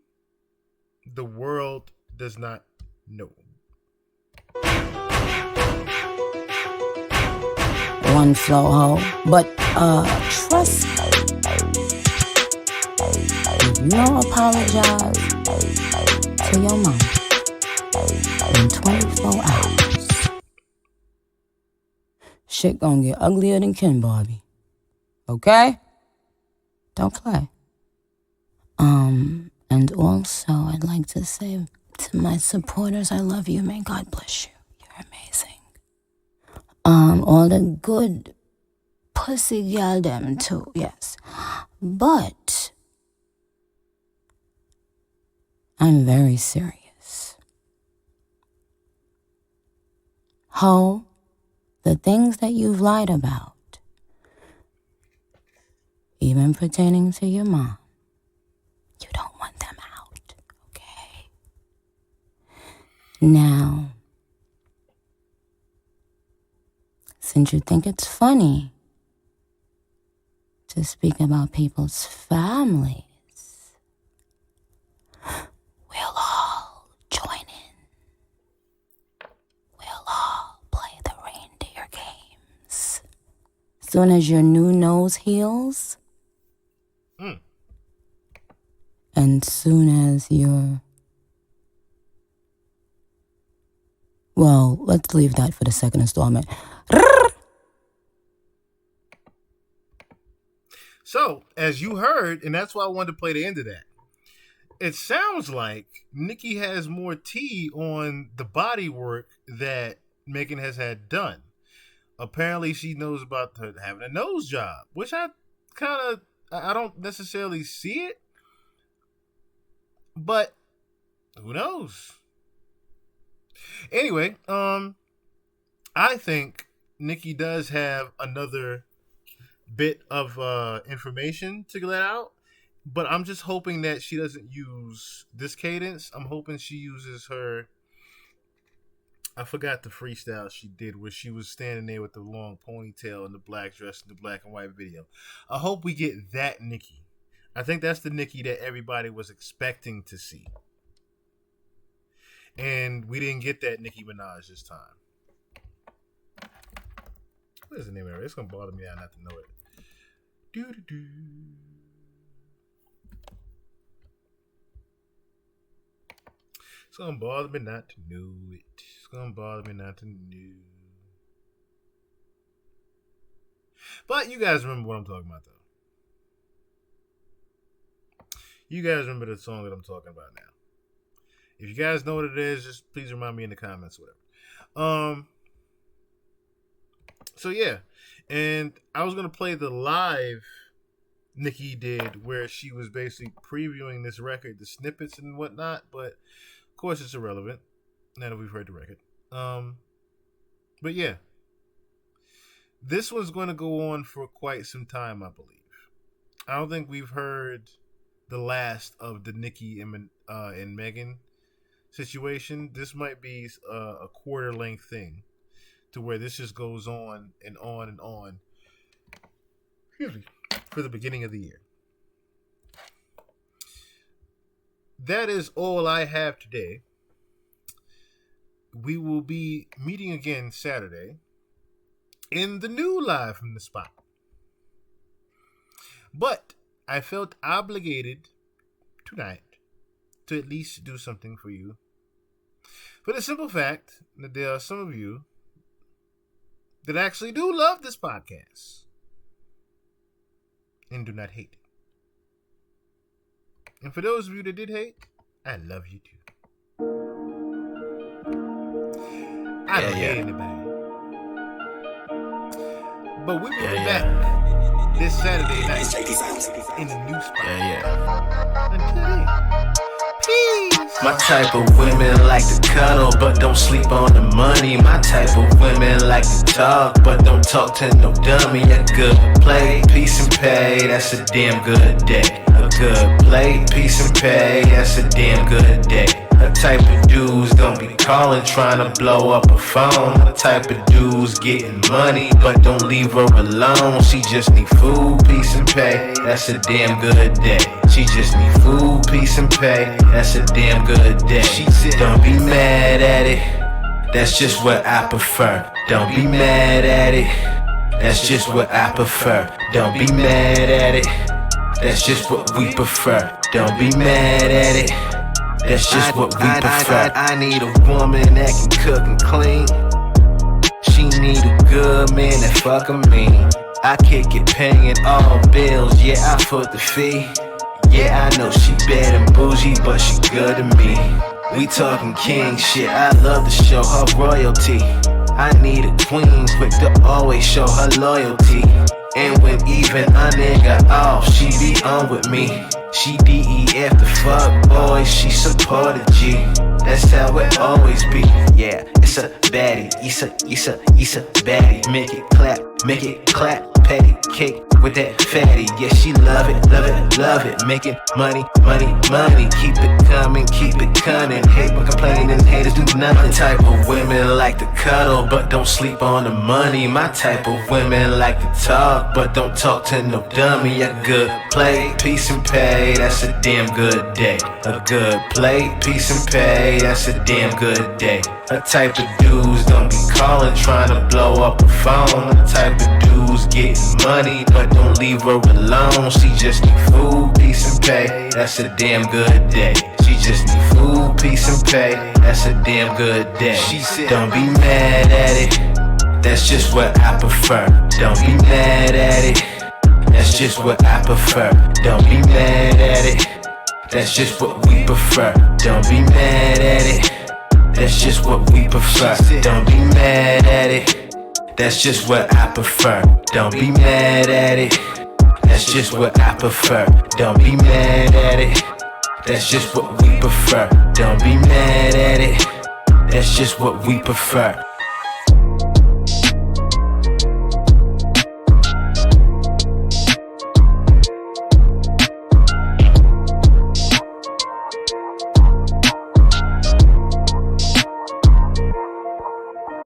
the world does not know. One flow hoe, but trust me, if you don't apologize to your mom in 24 hours, shit gonna get uglier than Ken Barbie. Okay? Don't play. And also I'd like to say to my supporters, I love you. May God bless you. You're amazing. All the good pussy girl them too, yes. But I'm very serious. Ho, the things that you've lied about, even pertaining to your mom, you don't want them out, okay? Now, since you think it's funny to speak about people's families, we'll all join in. We'll all play the reindeer games. Soon as your new nose heals, and soon as your... Well, let's leave that for the second installment. So, as you heard, and that's why I wanted to play the end of that, it sounds like Nicki has more tea on the body work that Megan has had done. Apparently, she knows about her having a nose job, which I don't necessarily see it, but who knows? Anyway, I think Nicki does have another bit of information to let out, but I'm just hoping that she doesn't use this cadence. I'm hoping she uses her... I forgot the freestyle she did where she was standing there with the long ponytail and the black dress and the black and white video. I hope we get that Nicki. I think that's the Nicki that everybody was expecting to see. And we didn't get that Nicki Minaj this time. What is the name of it? It's going to bother me out not to know it. Doo-doo-doo. It's going to bother me not to know it. It's going to bother me not to know. But you guys remember what I'm talking about, though. You guys remember the song that I'm talking about now. If you guys know what it is, just please remind me in the comments, whatever. So yeah, and I was gonna play the live Nicki did where she was basically previewing this record, the snippets and whatnot, but of course it's irrelevant now that we've heard the record. But yeah, this one's going to go on for quite some time, I believe. I don't think we've heard the last of the Nicki and Megan situation. This might be a quarter length thing to where this just goes on and on and on. Excuse me, for the beginning of the year. That is all I have today. We will be meeting again Saturday in the new Live from the Spot. But I felt obligated tonight to at least do something for you. For the simple fact that there are some of you that actually do love this podcast and do not hate it. And for those of you that did hate, I love you too. I don't hate anybody. But we will be back this Saturday night in the new spot. Until then, peace. My type of women like to cuddle, but don't sleep on the money. My type of women like to talk, but don't talk to no dummy. A good play, peace and pay, that's a damn good day. A good play, peace and pay, that's a damn good day. A type of dudes don't be calling, trying to blow up a phone. The type of dudes getting money, but don't leave her alone. She just need food, peace, and pay. That's a damn good day. She just need food, peace, and pay. That's a damn good day. Don't be mad at it. That's just what I prefer. Don't be mad at it. That's just what I prefer. Don't be mad at it. That's just what we prefer. Don't be mad at it. That's just what we prefer. I need a woman that can cook and clean. She need a good man that fucking mean. I kick it paying all bills, yeah, I foot the fee. Yeah, I know she bad and bougie, but she good to me. We talking king shit, I love to show her royalty. I need a queen, quick to always show her loyalty. And when even a nigga off, she be on with me. She DEF the fuck boy, she supported G. That's how it always be. Yeah, it's a baddie, it's a baddie. Make it clap, patty cake with that fatty. Yeah, she love it. Making money. Keep it coming, keep it cunning. Hate when complaining, haters do nothing. Type of women like to cuddle, but don't sleep on the money. My type of women like to talk, but don't talk to no dummy. A good play, peace and pay, that's a damn good day. A good play, peace and pay, that's a damn good day. A type of dudes don't be calling, trying to blow up a phone. A type of dudes getting money, but don't leave her alone. She just need food, peace and pay, that's a damn good day. She just need food, peace and pay, that's a damn good day. Don't be mad at it, that's just what I prefer. Don't be mad at it, that's just what I prefer. Don't be mad at it, that's just what we prefer. Don't be mad at it, that's just what we prefer. Don't be mad at it, that's just what I prefer. Don't be mad at it, that's just what I prefer. Don't be mad at it, that's just what we prefer. Don't be mad at it, that's just what we prefer.